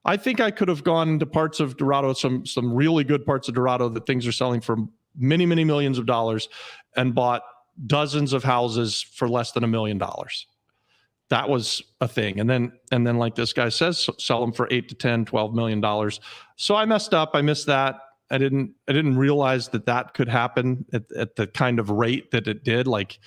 Speaker 2: I think I could have gone to parts of Dorado, some really good parts of Dorado that things are selling for many, many millions of dollars, and bought dozens of houses for less than $1 million. That was a thing. And then like this guy says, sell them for $8 to $10, $12 million. So I messed up. I missed that. I didn't realize that could happen at the kind of rate that it did. Like,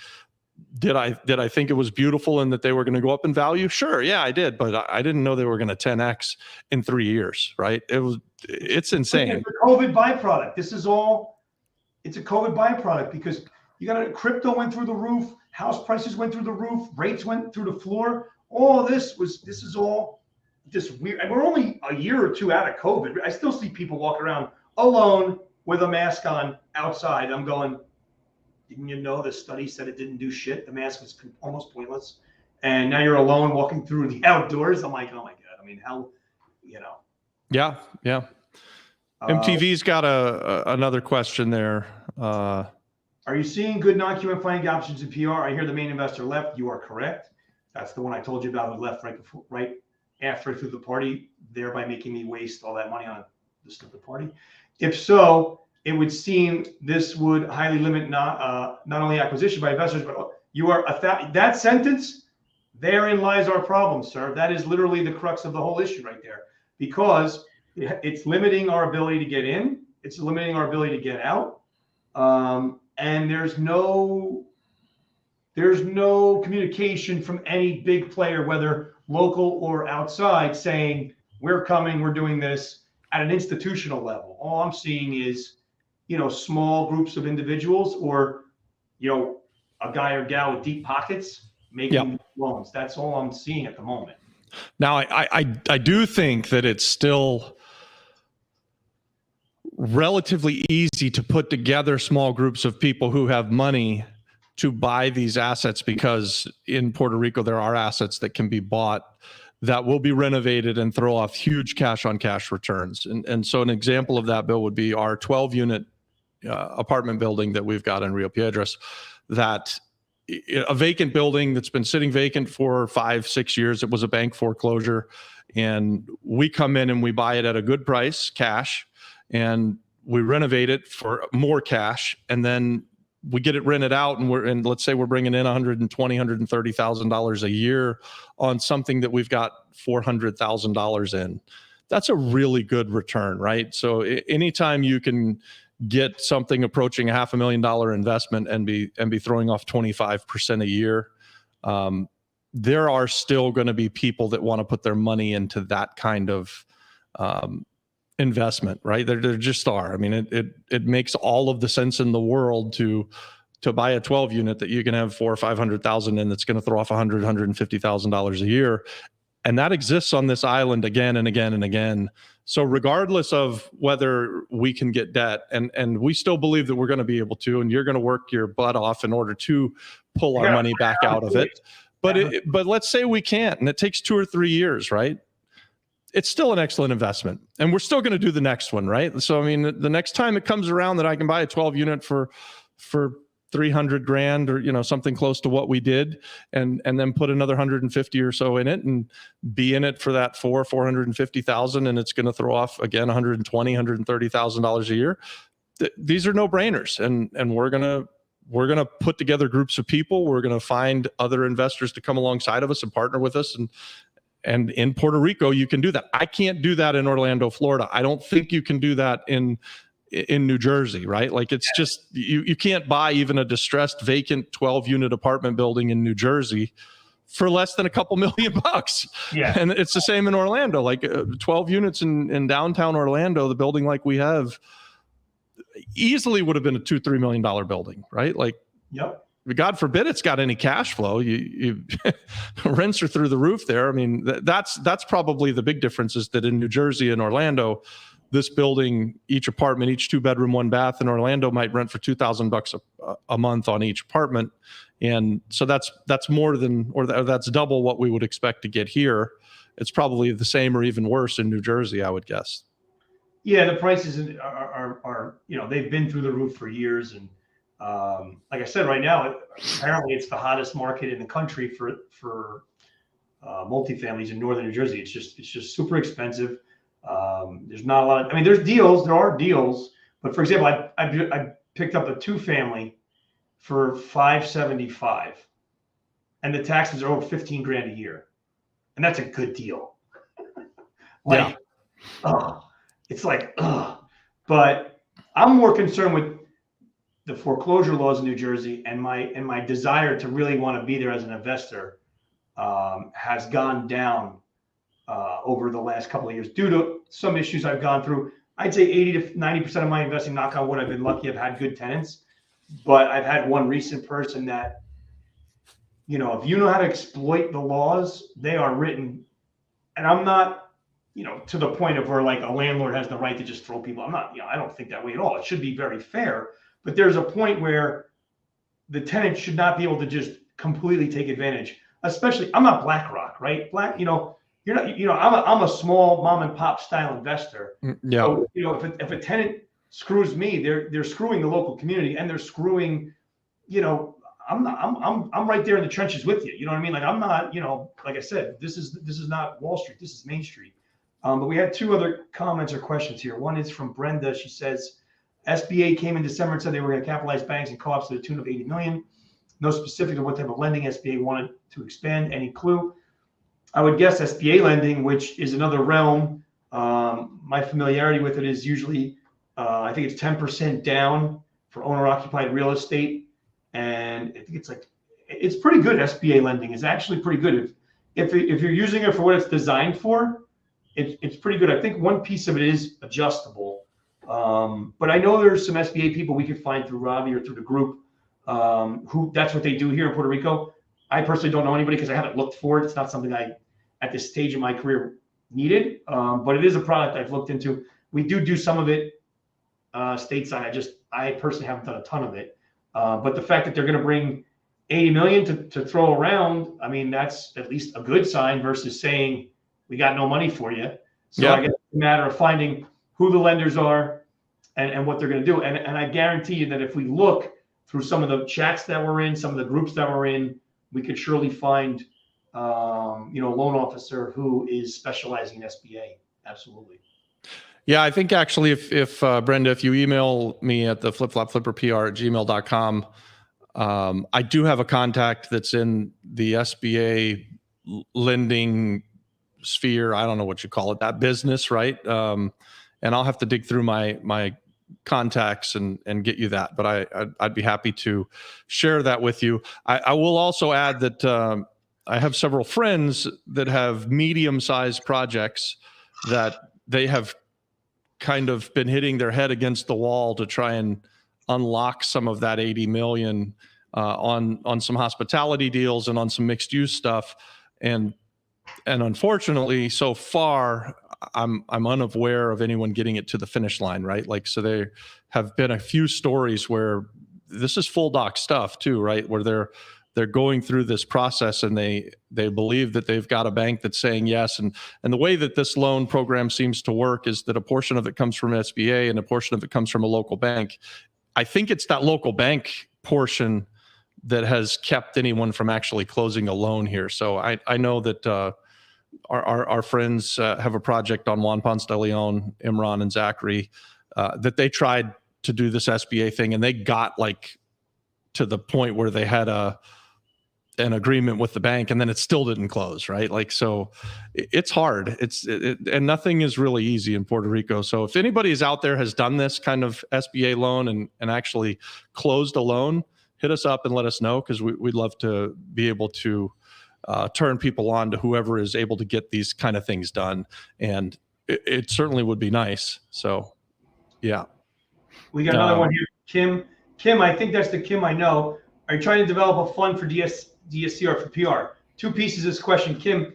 Speaker 2: did I think it was beautiful and that they were going to go up in value? Sure. Yeah, I did. But I didn't know they were going to 10X in 3 years. Right. It's insane.
Speaker 3: It's a COVID byproduct. It's a COVID byproduct because crypto went through the roof. House prices went through the roof. Rates went through the floor. All this is all just weird. And we're only a year or two out of COVID. I still see people walking around alone with a mask on outside. I'm going, didn't you know the study said it didn't do shit? The mask was almost pointless. And now you're alone walking through the outdoors. I'm like, oh my God. I mean, how,
Speaker 2: Yeah. MTV's got another question there.
Speaker 3: Are you seeing good non-QM financing options in PR? I hear the main investor left. You are correct. That's the one I told you about who left right after through the party, thereby making me waste all that money on the stupid party. If so, it would seem this would highly limit not only acquisition by investors, but that sentence, therein lies our problem, sir. That is literally the crux of the whole issue right there, because it's limiting our ability to get in. It's limiting our ability to get out. And there's no communication from any big player, whether local or outside, saying we're coming, we're doing this at an institutional level. All I'm seeing is, small groups of individuals or, a guy or gal with deep pockets making loans. That's all I'm seeing at the moment.
Speaker 2: Now, I do think that it's still relatively easy to put together small groups of people who have money to buy these assets, because in Puerto Rico, there are assets that can be bought that will be renovated and throw off huge cash on cash returns. And so an example of that, Bill, would be our 12-unit apartment building that we've got in Rio Piedras, that a vacant building that's been sitting vacant for 5-6 years. It was a bank foreclosure, and we come in and we buy it at a good price, cash, and we renovate it for more cash. And then we get it rented out, and let's say we're bringing in $120,000, $130,000 a year on something that we've got $400,000 in. That's a really good return, right? So anytime you can get something approaching a $500,000 investment and be throwing off 25% a year, there are still going to be people that want to put their money into that kind of investment, right? There just are. I mean, it makes all of the sense in the world to buy a 12 unit that you can have $400,000 or $500,000 in, that's going to throw off $150,000 a year. And that exists on this island again and again and again. So regardless of whether we can get debt, and we still believe that we're going to be able to, and you're going to work your butt off in order to pull our money back out of it. But let's say we can't, and it takes 2 or 3 years, right? It's still an excellent investment, and we're still going to do the next one, right? So, I mean, the next time it comes around that I can buy a 12 unit for $300,000 or, something close to what we did, and then put another 150 or so in it and be in it for that $450,000, and it's going to throw off again $120,000, $130,000 a year. These are no brainers, and we're going to put together groups of people. We're going to find other investors to come alongside of us and partner with us. And in Puerto Rico, you can do that. I can't do that in Orlando, Florida. I don't think you can do that in New Jersey, right? Like, it's just, you can't buy even a distressed vacant 12-unit apartment building in New Jersey for less than a couple $1 million.
Speaker 3: Yeah.
Speaker 2: And it's the same in Orlando, like 12 units in downtown Orlando, the building like we have easily would have been a $2-3 million building, right? Like,
Speaker 3: yep.
Speaker 2: God forbid it's got any cash flow. You rents are through the roof there. I mean, that's probably the big difference, is that in New Jersey and Orlando, this building, each apartment, each 2-bedroom, 1-bath in Orlando might rent for $2,000 a month on each apartment. And so that's more than, or that's double what we would expect to get here. It's probably the same or even worse in New Jersey, I would guess. Yeah,
Speaker 3: the prices are they've been through the roof for years. And like I said, right now, apparently it's the hottest market in the country for multifamilies in northern New Jersey. It's just super expensive. There's not a lot of, I mean, there are deals, but for example, I picked up a 2-family for $575, and the taxes are over $15,000 a year, and that's a good deal. Like, it's like, but I'm more concerned with the foreclosure laws in New Jersey, and my desire to really want to be there as an investor has gone down over the last couple of years due to some issues I've gone through. I'd say 80 to 90% of my investing, knock on wood, I've been lucky. I've had good tenants, but I've had one recent person that, if you know how to exploit the laws, they are written. And I'm not, to the point of where like a landlord has the right to just throw people. I'm not, I don't think that way at all. It should be very fair, but there's a point where the tenant should not be able to just completely take advantage. Especially, I'm not BlackRock, right? You're not, I'm a small mom and pop style investor.
Speaker 2: Yeah.
Speaker 3: So, if a tenant screws me, they're screwing the local community, and they're screwing, I'm right there in the trenches with you. You know what I mean? Like, I'm not, like I said, this is not Wall Street. This is Main Street. But we had 2 other comments or questions here. One is from Brenda. She says, SBA came in December and said they were going to capitalize banks and co-ops to the tune of $80 million. No specific of what type of lending SBA wanted to expand. Any clue? I would guess SBA lending, which is another realm. My familiarity with it is usually, I think it's 10% down for owner-occupied real estate, and I think it's pretty good. SBA lending is actually pretty good. If you're using it for what it's designed for, it's pretty good. I think one piece of it is adjustable, but I know there's some SBA people we could find through Robbie or through the group who that's what they do here in Puerto Rico. I personally don't know anybody because I haven't looked for it. It's not something I, at this stage of my career, needed, but it is a product I've looked into. We do some of it stateside. I personally haven't done a ton of it, but the fact that they're going to bring $80 million to throw around, I mean, that's at least a good sign versus saying we got no money for you. So I guess it's a matter of finding who the lenders are and what they're going to do. And I guarantee you that if we look through some of the chats that we're in, some of the groups that we're in, we could surely find, a loan officer who is specializing in SBA. Absolutely.
Speaker 2: Yeah, I think actually if Brenda, if you email me at the FlipFlopFlipperPR@gmail.com, I do have a contact that's in the SBA lending sphere. I don't know what you call it, that business, right? And I'll have to dig through my contacts and get you that. But I'd be happy to share that with you. I will also add that I have several friends that have medium-sized projects that they have kind of been hitting their head against the wall to try and unlock some of that 80 million on some hospitality deals and on some mixed use stuff. And unfortunately, so far, I'm unaware of anyone getting it to the finish line, right? Like, so there have been a few stories where this is full doc stuff too, right? Where they're going through this process and they believe that they've got a bank that's saying yes. And the way that this loan program seems to work is that a portion of it comes from SBA and a portion of it comes from a local bank. I think it's that local bank portion that has kept anyone from actually closing a loan here. So I know that our friends have a project on Juan Ponce de Leon, Imran and Zachary, that they tried to do this SBA thing and they got like to the point where they had an agreement with the bank and then it still didn't close, right? Like, so it's hard. And nothing is really easy in Puerto Rico. So if anybody is out there has done this kind of SBA loan and actually closed a loan, hit us up and let us know, because we'd love to be able to turn people on to whoever is able to get these kind of things done. And it certainly would be nice. So, yeah.
Speaker 3: We got another one here. Kim, I think that's the Kim I know. Are you trying to develop a fund for DSC or for PR? Two pieces of this question. Kim,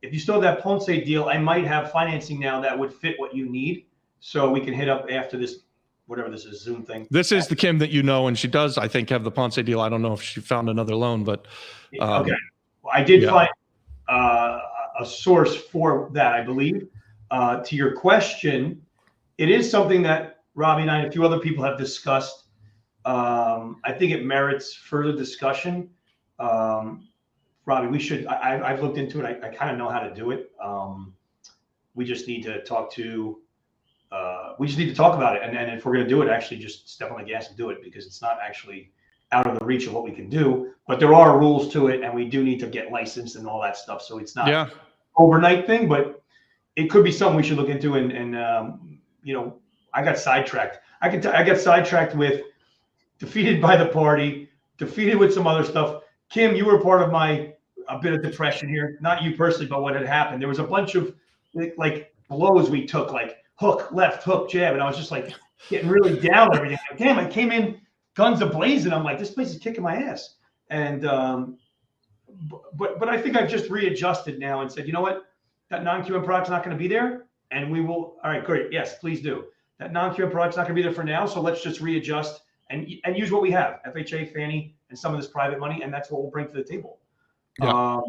Speaker 3: if you still have that Ponce deal, I might have financing now that would fit what you need. So we can hit up after this, whatever this is, Zoom thing.
Speaker 2: This is the Kim that you know, and she does, I think, have the Ponce deal. I don't know if she found another loan, but
Speaker 3: okay. Well, I did find a source for that, I believe. To your question, it is something that Robbie and I and a few other people have discussed. I think it merits further discussion. Robbie, we should, I've looked into it. I kind of know how to do it. We just need to talk about it. And then if we're going to do it, actually just step on the gas and do it, because it's not actually out of the reach of what we can do, but there are rules to it and we do need to get licensed and all that stuff. So it's not an overnight thing, but it could be something we should look into. And you know, I got sidetracked. I got sidetracked with defeated by the party, defeated with some other stuff. Kim, you were part of a bit of depression here. Not you personally, but what had happened. There was a bunch of like blows we took, like hook, left, hook, jab. And I was just like getting really down and everything. Like, damn, I came in guns a-blazing. I'm like, this place is kicking my ass. And but I think I've just readjusted now and said, you know what? That non-QM product's not going to be there. And we will, all right, great. Yes, please do. That non-QM product's not going to be there for now. So let's just readjust and use what we have, FHA, Fannie, and some of this private money. And that's what we'll bring to the table. Yeah.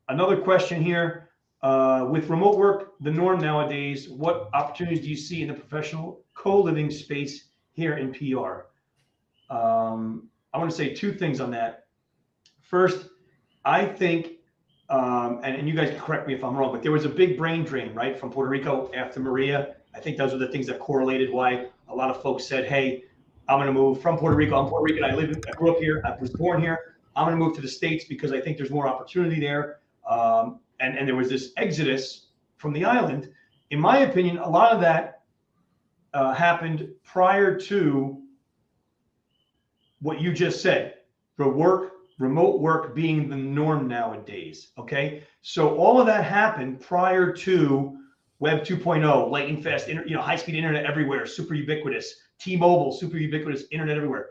Speaker 3: Another question here. With remote work, the norm nowadays, what opportunities do you see in the professional co-living space here in PR? I want to say two things on that. First, I think, and you guys can correct me if I'm wrong, but there was a big brain drain, right, from Puerto Rico after Maria. I think those are the things that correlated why a lot of folks said, hey, I'm going to move from Puerto Rico. I'm Puerto Rican. I grew up here. I was born here. I'm going to move to the States because I think there's more opportunity there. And there was this exodus from the island. In my opinion, a lot of that happened prior to what you just said, remote work being the norm nowadays. Okay, so all of that happened prior to Web 2.0, lightning fast, high-speed internet everywhere, super ubiquitous, T-Mobile, super ubiquitous internet everywhere.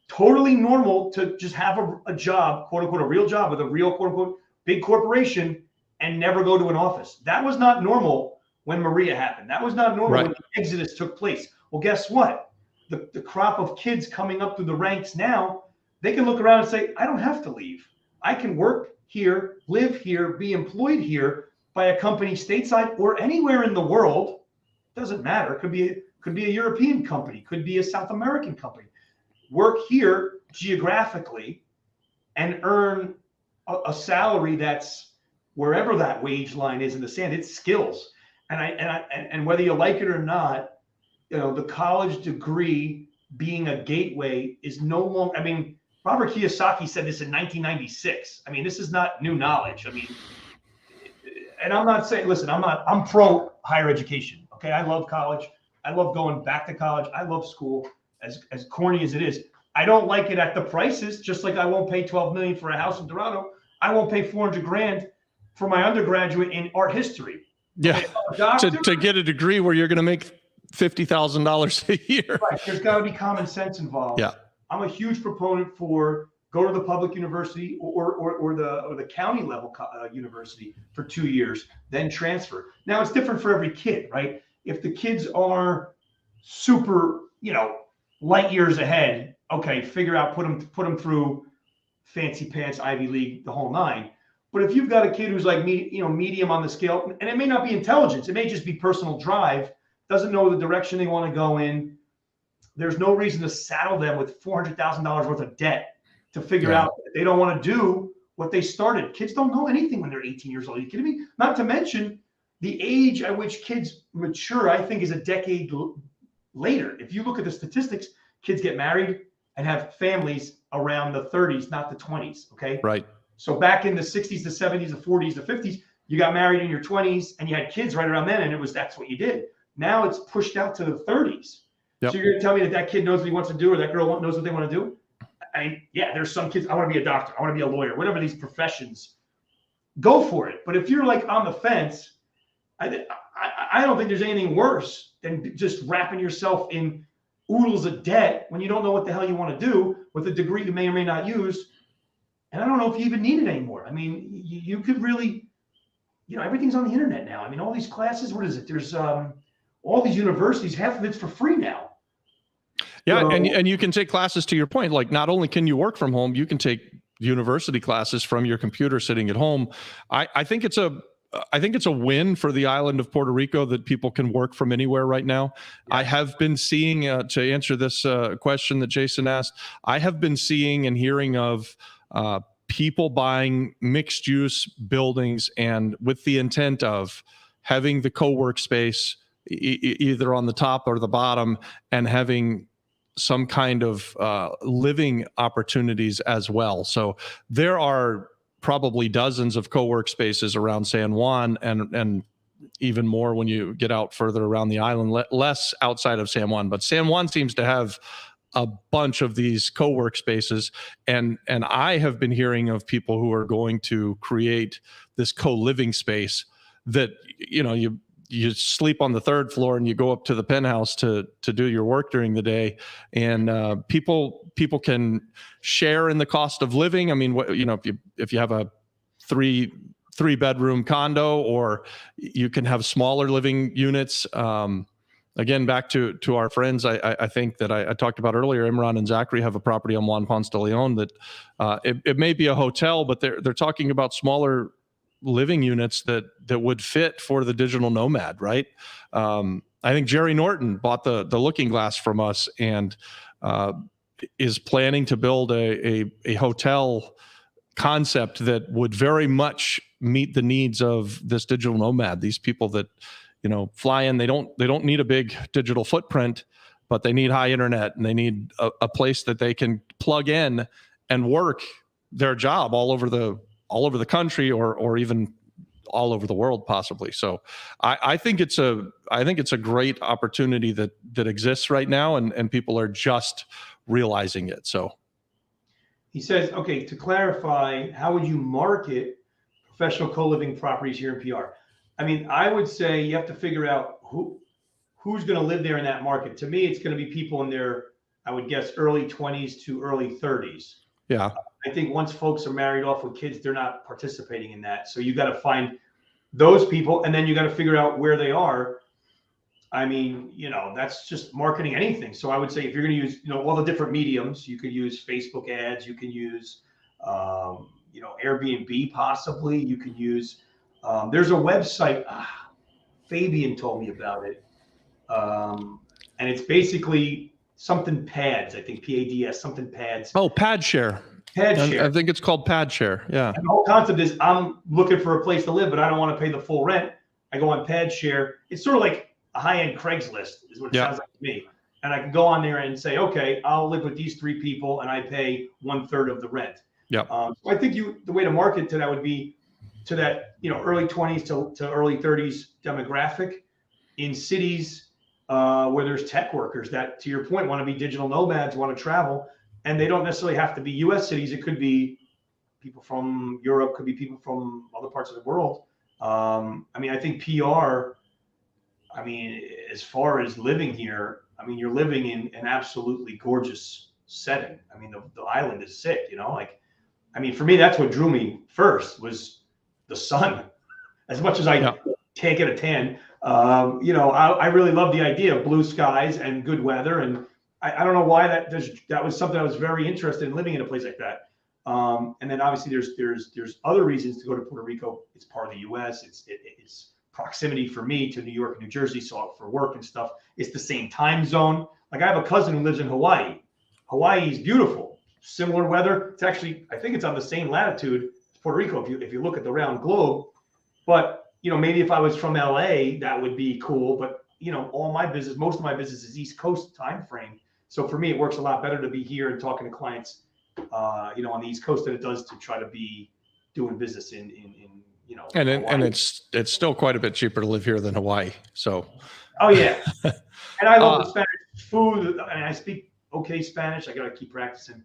Speaker 3: Totally normal to just have a job, quote unquote, a real job with a real quote unquote big corporation and never go to an office. That was not normal when Maria happened. That was not normal when the exodus took place. Well, guess what? The crop of kids coming up through the ranks now, they can look around and say, I don't have to leave. I can work here, live here, be employed here by a company stateside or anywhere in the world. Doesn't matter. It could be a European company, could be a South American company. Work here geographically and earn a salary that's wherever that wage line is in the sand. It's skills. and whether you like it or not, the college degree being a gateway is no longer. I mean, Robert Kiyosaki said this in 1996. I mean, this is not new knowledge. I mean, and I'm not saying, listen, I'm pro higher education. Okay, I love college. I love going back to college. I love school, as corny as it is. I don't like it at the prices, just like I won't pay $12 million for a house in Toronto. I won't pay $400,000 for my undergraduate in art history.
Speaker 2: Yeah, to get a degree where you're going to make $50,000 a year.
Speaker 3: Right. There's got to be common sense involved.
Speaker 2: Yeah,
Speaker 3: I'm a huge proponent for go to the public university or the county level university for 2 years, then transfer. Now it's different for every kid, right? If the kids are super, light years ahead, okay, figure out put them through fancy pants, Ivy League, the whole nine. But if you've got a kid who's like medium on the scale, and it may not be intelligence, it may just be personal drive, doesn't know the direction they want to go in. There's no reason to saddle them with $400,000 worth of debt to figure out that they don't want to do what they started. Kids don't know anything when they're 18 years old. Are you kidding me? Not to mention the age at which kids mature, I think, is a decade later. If you look at the statistics, kids get married and have families around the 30s, not the 20s. Okay.
Speaker 2: Right.
Speaker 3: So back in the 60s, the 70s, the 40s, the 50s, you got married in your 20s and you had kids right around then, and that's what you did. Now it's pushed out to the 30s. Yep. So you're going to tell me that kid knows what he wants to do, or that girl knows what they want to do? I mean, yeah, there's some kids, I want to be a doctor, I want to be a lawyer, whatever these professions, go for it. But if you're like on the fence, I don't think there's anything worse than just wrapping yourself in oodles of debt when you don't know what the hell you want to do with a degree you may or may not use. And I don't know if you even need it anymore. I mean, you could really, everything's on the internet now. I mean, all these classes, what is it? There's all these universities, half of it's for free now.
Speaker 2: Yeah, and you can take classes, to your point. Like, not only can you work from home, you can take university classes from your computer sitting at home. I think it's a win for the island of Puerto Rico that people can work from anywhere right now. Yeah. I have been seeing, to answer this question that Jason asked, I have been seeing and hearing of people buying mixed use buildings, and with the intent of having the co-work space either on the top or the bottom, and having some kind of living opportunities as well. So there are probably dozens of co-work spaces around San Juan, and even more when you get out further around the island, less outside of San Juan. But San Juan seems to have a bunch of these co-work spaces. And I have been hearing of people who are going to create this co-living space that, you sleep on the third floor and you go up to the penthouse to do your work during the day. And people can share in the cost of living. I mean, if you have a three bedroom condo, or you can have smaller living units. Again, back to our friends, I think that I talked about earlier, Imran and Zachary have a property on Juan Ponce de Leon that it may be a hotel, but they're talking about smaller living units that would fit for the digital nomad, right? I think Jerry Norton bought the Looking Glass from us, and is planning to build a hotel concept that would very much meet the needs of this digital nomad. These people that fly in, they don't need a big digital footprint, but they need high internet, and they need a place that they can plug in and work their job all over the country, or even all over the world, possibly. So I think it's a great opportunity that exists right now, and people are just realizing it. So
Speaker 3: he says, okay, to clarify, how would you market professional co-living properties here in PR? I mean, I would say you have to figure out who's going to live there in that market. To me, it's going to be people in their, I would guess, early 20s to early 30s.
Speaker 2: Yeah.
Speaker 3: I think once folks are married off with kids, they're not participating in that. So you got to find those people, and then you got to figure out where they are. I mean, that's just marketing anything. So I would say if you're going to use, all the different mediums, you could use Facebook ads, you can use, Airbnb possibly. You could use, there's a website, Fabian told me about it. And it's basically something pads, I think PADS, something pads.
Speaker 2: Oh, PadShare.
Speaker 3: PadShare.
Speaker 2: I think it's called PadShare. Yeah.
Speaker 3: And the whole concept is I'm looking for a place to live, but I don't want to pay the full rent. I go on Pad Share. It's sort of like a high-end Craigslist is what it sounds like to me. And I can go on there and say, okay, I'll live with these 3 people and I pay 1/3 of the rent.
Speaker 2: Yeah.
Speaker 3: So I think the way to market to that would be to that, early 20s to early 30s demographic in cities where there's tech workers that, to your point, want to be digital nomads, want to travel, and they don't necessarily have to be U.S. cities. It could be people from Europe, could be people from other parts of the world. I think PR, as far as living here, you're living in an absolutely gorgeous setting. The island is sick, for me, that's what drew me first was the sun. As much as I can't get a tan, I really love the idea of blue skies and good weather. And I don't know why that was something I was very interested in, living in a place like that. And then obviously there's other reasons to go to Puerto Rico. It's part of the U.S. It's proximity for me to New York and New Jersey, so for work and stuff. It's the same time zone. Like I have a cousin who lives in Hawaii. Hawaii is beautiful, similar weather. It's actually, I think it's on the same latitude as Puerto Rico if you look at the round globe. But maybe if I was from LA, that would be cool. But most of my business is East Coast time frame. So for me, it works a lot better to be here and talking to clients, on the East Coast than it does to try to be doing business in
Speaker 2: and it's still quite a bit cheaper to live here than Hawaii. So.
Speaker 3: Oh yeah, and I love the Spanish food. I speak okay Spanish. I gotta keep practicing.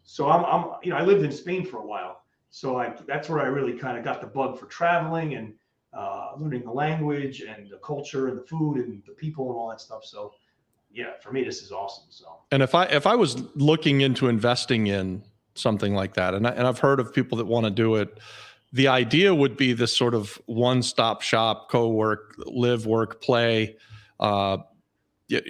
Speaker 3: So I lived in Spain for a while. So that's where I really kind of got the bug for traveling and learning the language and the culture and the food and the people and all that stuff. So yeah, for me, this is awesome. So. And
Speaker 2: if I was looking into investing in something like that, and I've heard of people that want to do it, the idea would be this sort of one-stop shop, co-work, live, work, play.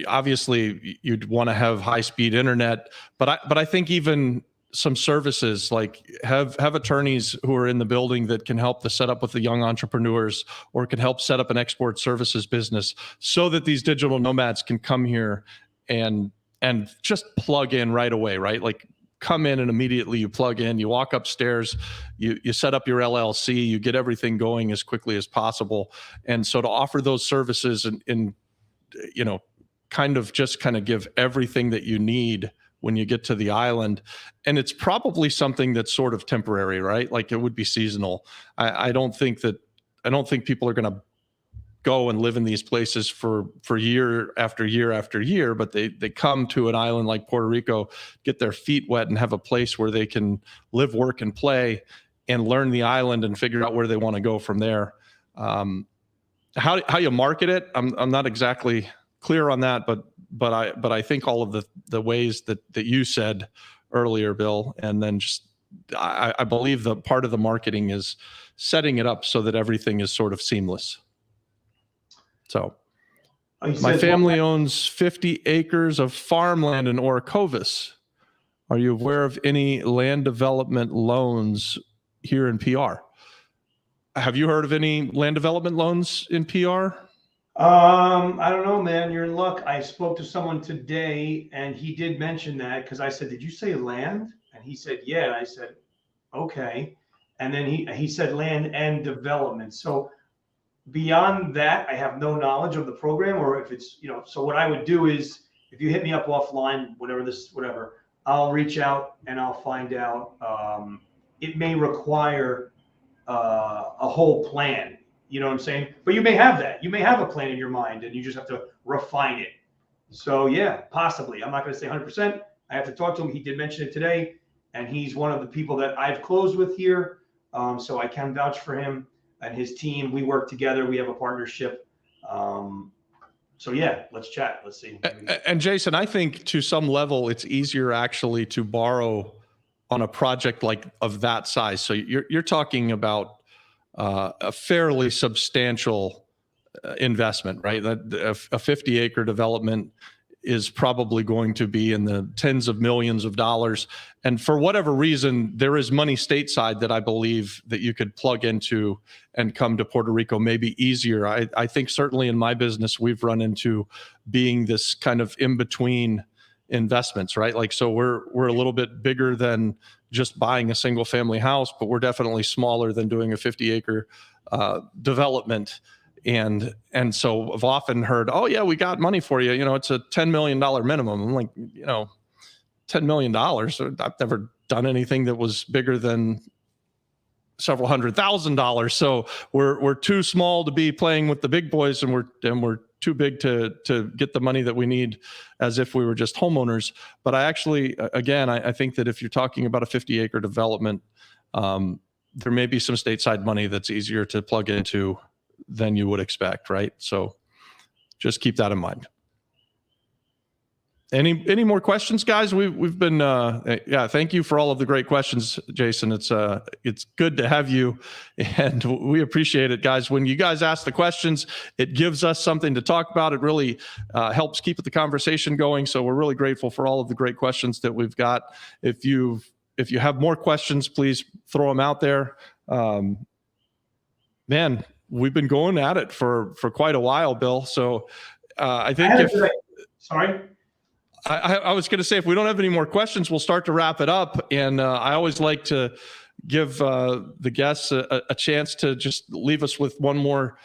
Speaker 2: Obviously, you'd want to have high-speed internet, but I think even some services like have attorneys who are in the building that can help to set up with the young entrepreneurs or can help set up an export services business so that these digital nomads can come here and just plug in right away, right? Like come in and immediately you plug in, you walk upstairs, you set up your LLC, you get everything going as quickly as possible. And so to offer those services and kind of give everything that you need when you get to the island. And it's probably something that's sort of temporary, right? Like it would be seasonal. I don't think people are going to go and live in these places for year after year after year, but they come to an island like Puerto Rico, get their feet wet and have a place where they can live, work, and play and learn the island and figure out where they want to go from there. How you market it, I'm not exactly clear on that, but I think all of the ways that you said earlier, Bill, and then just I believe the part of the marketing is setting it up so that everything is sort of seamless. So my family owns 50 acres of farmland in Orocovis. Are you aware of any land development loans here in PR? Have you heard of any land development loans in PR?
Speaker 3: I don't know, man. You're in luck. I spoke to someone today and he did mention that because I said, did you say land? And he said, yeah. And I said, okay. And then he said land and development. So beyond that, I have no knowledge of the program or if it's, so what I would do is if you hit me up offline, whatever, I'll reach out and I'll find out. It may require a whole plan. You know what I'm saying? But you may have that. You may have a plan in your mind and you just have to refine it. So yeah, possibly. I'm not going to say 100%. I have to talk to him. He did mention it today and he's one of the people that I've closed with here. So I can vouch for him and his team. We work together. We have a partnership. So yeah, let's chat. Let's see.
Speaker 2: And Jason, I think to some level, it's easier actually to borrow on a project like of that size. So you're talking about a fairly substantial investment, right? A 50-acre development is probably going to be in the tens of millions of dollars. And for whatever reason, there is money stateside that I believe that you could plug into and come to Puerto Rico maybe easier. I think certainly in my business, we've run into being this kind of in-between investments, right? Like, so we're a little bit bigger than just buying a single family house, but we're definitely smaller than doing a 50-acre development. And so I've often heard, oh yeah, we got money for you. You know, it's a $10 million minimum. I'm like, you know, $10 million. I've never done anything that was bigger than several $100,000. So we're too small to be playing with the big boys, and we're too big to get the money that we need as if we were just homeowners. But I actually, again, I think that if you're talking about a 50-acre development, there may be some stateside money that's easier to plug into than you would expect, right? So just keep that in mind. Any more questions, guys? We've been yeah. Thank you for all of the great questions, Jason. It's good to have you, and we appreciate it, guys. When you guys ask the questions, it gives us something to talk about. It really helps keep the conversation going. So we're really grateful for all of the great questions that we've got. If you have more questions, please throw them out there. Man, we've been going at it for quite a while, Bill. So I think
Speaker 3: sorry.
Speaker 2: I was going to say, if we don't have any more questions, we'll start to wrap it up. And I always like to give the guests a chance to just leave us with one more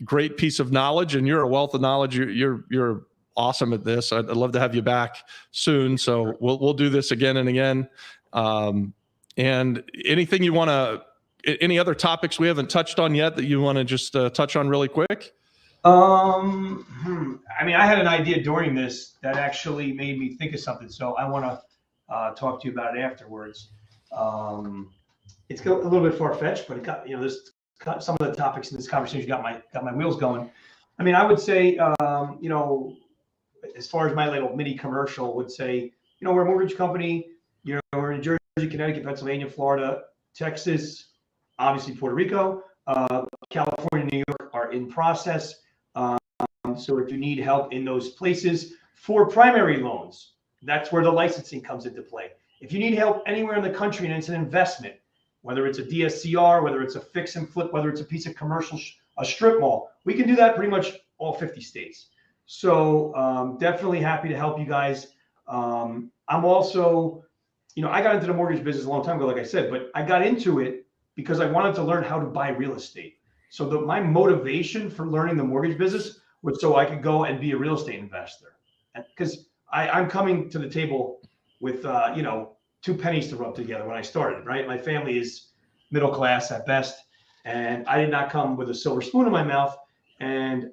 Speaker 2: great piece of knowledge. And you're a wealth of knowledge. You're awesome at this. I'd love to have you back soon. So we'll do this again and again. And anything you want to, any other topics we haven't touched on yet that you want to just touch on really quick?
Speaker 3: I mean, I had an idea during this that actually made me think of something, so I want to talk to you about it afterwards. It's a little bit far-fetched, but it got, you know, this some of the topics in this conversation got my wheels going. I mean, I would say, you know, as far as my little mini commercial would say, you know, we're a mortgage company. You know, we're in Jersey, Connecticut, Pennsylvania, Florida, Texas, obviously Puerto Rico, California, New York are in process. So if you need help in those places for primary loans, that's where the licensing comes into play. If you need help anywhere in the country and it's an investment, whether it's a DSCR, whether it's a fix and flip, whether it's a piece of commercial, a strip mall, we can do that pretty much all 50 states. So definitely happy to help you guys. I'm also, you know, I got into the mortgage business a long time ago, like I said, but I got into it because I wanted to learn how to buy real estate. So my motivation for learning the mortgage business was so I could go and be a real estate investor. Because I'm coming to the table with, you know, 2 pennies to rub together when I started, right? My family is middle class at best, and I did not come with a silver spoon in my mouth. And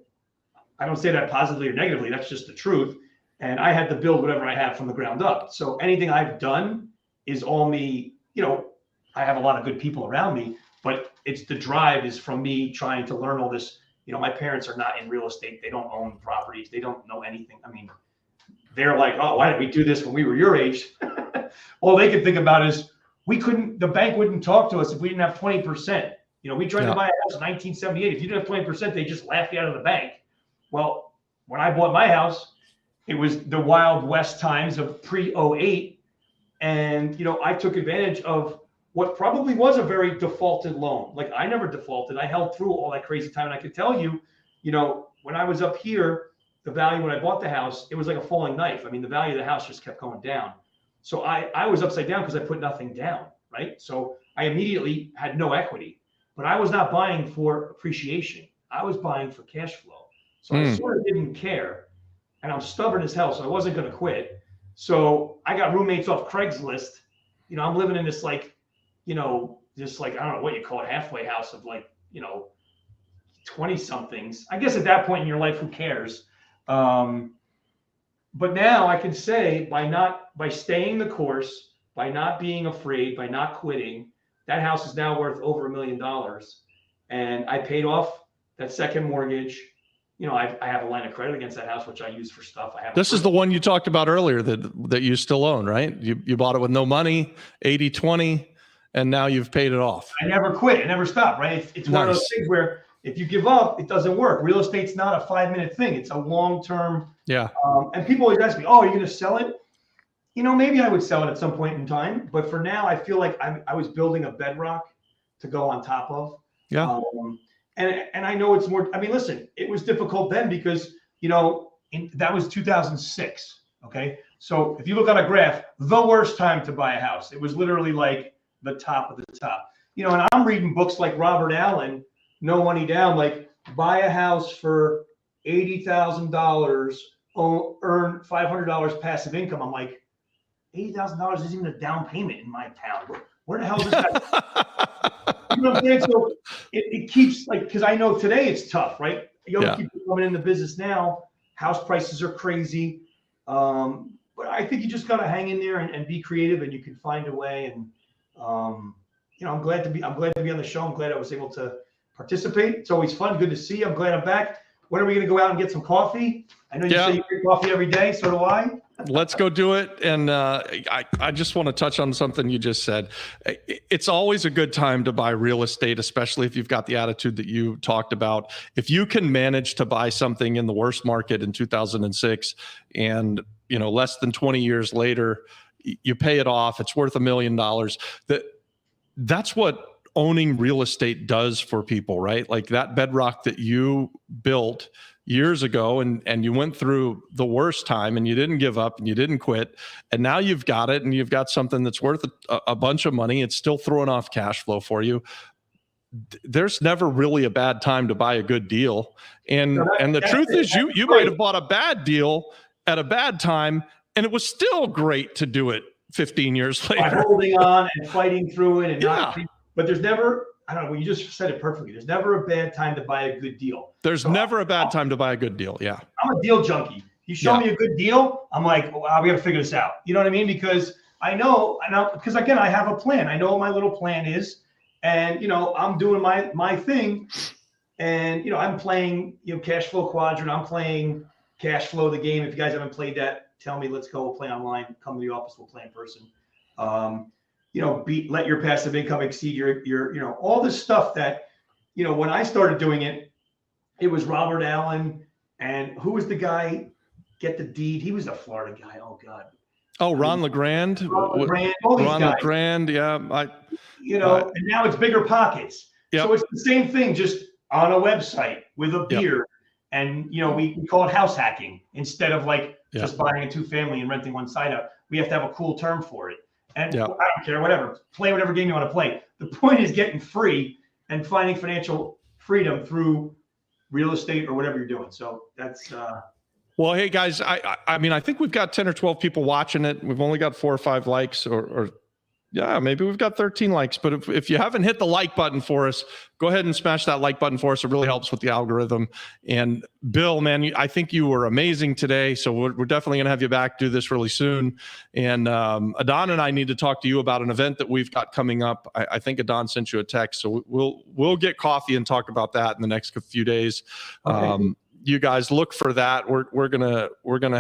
Speaker 3: I don't say that positively or negatively, that's just the truth. And I had to build whatever I have from the ground up. So anything I've done is all me. You know, I have a lot of good people around me, but it's the drive is from me trying to learn all this. You know, my parents are not in real estate. They don't own properties. They don't know anything. I mean, they're like, oh, why did we do this when we were your age? All they could think about is the bank wouldn't talk to us if we didn't have 20%. You know, we tried to buy a house in 1978. If you didn't have 20%, they just laughed you out of the bank. Well, when I bought my house, it was the Wild West times of pre-08. And, you know, I took advantage of what probably was a very defaulted loan. Like, I never defaulted. I held through all that crazy time. And I could tell you, you know, when I was up here, the value when I bought the house, it was like a falling knife. I mean, the value of the house just kept going down. So I was upside down because I put nothing down, right? So I immediately had no equity, but I was not buying for appreciation. I was buying for cash flow. So I sort of didn't care. And I'm stubborn as hell, so I wasn't going to quit. So I got roommates off Craigslist. You know, I'm living in this, like, you know, just like, I don't know what you call it, halfway house of, like, you know, 20 somethings. I guess at that point in your life, who cares? But now I can say by staying the course, by not being afraid, by not quitting, that house is now worth over $1 million. And I paid off that second mortgage. You know, I have a line of credit against that house, which I use for stuff. This
Speaker 2: is the one you talked about earlier that you still own, right? You bought it with no money, 80-20, and now you've paid it off.
Speaker 3: I never quit. I never stopped, right? It's one of those things where if you give up, it doesn't work. Real estate's not a 5-minute thing. It's a long-term.
Speaker 2: Yeah.
Speaker 3: And people always ask me, oh, are you going to sell it? You know, maybe I would sell it at some point in time. But for now, I feel like I was building a bedrock to go on top of.
Speaker 2: Yeah.
Speaker 3: And I know it's more, I mean, listen, it was difficult then because, you know, that was 2006. Okay. So if you look on a graph, the worst time to buy a house, it was literally like the top of the top. And I'm reading books like Robert Allen, No Money Down, like buy a house for $80,000, earn $500 passive income. I'm like, $80,000 isn't even a down payment in my town. Where the hell is this guy? You know what I'm saying? So it keeps because I know today it's tough, right? Young people coming in the business now, house prices are crazy. But I think you just got to hang in there and be creative, and you can find a way. And I'm glad to be on the show. I'm glad I was able to participate. It's always fun. Good to see you. I'm glad I'm back. When are we going to go out and get some coffee? I know you say you drink coffee every day. So do I.
Speaker 2: Let's go do it. And I just want to touch on something you just said. It's always a good time to buy real estate, especially if you've got the attitude that you talked about. If you can manage to buy something in the worst market in 2006 and, less than 20 years later, you pay it off, it's worth $1 million. That's what owning real estate does for people, right? Like that bedrock that you built years ago and you went through the worst time and you didn't give up and you didn't quit. And now you've got it and you've got something that's worth a bunch of money. It's still throwing off cash flow for you. There's never really a bad time to buy a good deal. And the truth is you might have bought a bad deal at a bad time and it was still great to do it 15 years later.
Speaker 3: By holding on and fighting through it and but there's never, I don't know, well, you just said it perfectly. There's never a bad time to buy a good deal.
Speaker 2: There's never a bad time to buy a good deal. Yeah.
Speaker 3: I'm a deal junkie. You show me a good deal, I'm like, wow, we got to figure this out. You know what I mean? Because I know, because again, I have a plan. I know what my little plan is. And, I'm doing my thing. And, I'm playing, cash flow quadrant. I'm playing cash flow, the game. If you guys haven't played that, tell me, let's go. We'll play online. Come to the office. We'll play in person. Let your passive income exceed your all this stuff that, when I started doing it, it was Robert Allen and who was the guy, Get the Deed. He was a Florida guy. Oh God.
Speaker 2: Oh, Ron LeGrand.
Speaker 3: Ron
Speaker 2: LeGrand. Yeah.
Speaker 3: And now it's Bigger Pockets. Yep. So it's the same thing, just on a website with a beer. Yep. And, we call it house hacking instead of just buying a 2-family and renting one side out. We have to have a cool term for it. And I don't care, whatever. Play whatever game you want to play. The point is getting free and finding financial freedom through real estate or whatever you're doing. So that's
Speaker 2: well, hey guys, I think we've got 10 or 12 people watching it. We've only got 4 or 5 likes or maybe we've got 13 likes. But if you haven't hit the like button for us, go ahead and smash that like button for us. It really helps with the algorithm. And Bill, man, I think you were amazing today. So we're definitely going to have you back, do this really soon. And Adon and I need to talk to you about an event that we've got coming up. I think Adon sent you a text. So we'll get coffee and talk about that in the next few days. Okay. You guys look for that. We're gonna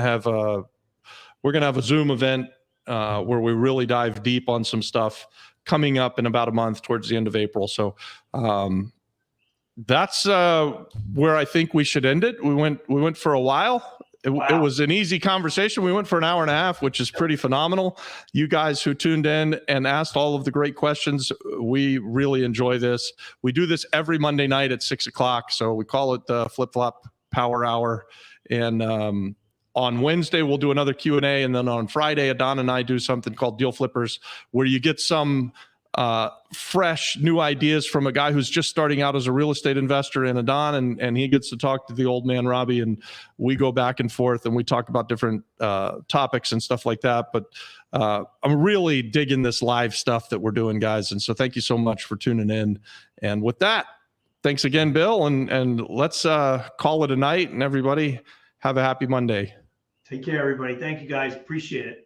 Speaker 2: have a Zoom event where we really dive deep on some stuff coming up in about a month towards the end of April. So that's where I think we should end it. We went for a while. It was an easy conversation. We went for an hour and a half, which is pretty phenomenal. You guys who tuned in and asked all of the great questions, we really enjoy this. We do this every Monday night at 6 o'clock. So we call it the Flip-Flop Power Hour. And on Wednesday, we'll do another Q&A. And then on Friday, Adon and I do something called Deal Flippers, where you get some fresh new ideas from a guy who's just starting out as a real estate investor in Adon, and he gets to talk to the old man, Robbie, and we go back and forth and we talk about different topics and stuff like that. But I'm really digging this live stuff that we're doing, guys. And so thank you so much for tuning in. And with that, thanks again, Bill. And let's call it a night, and everybody have a happy Monday.
Speaker 3: Take care, everybody. Thank you, guys. Appreciate it.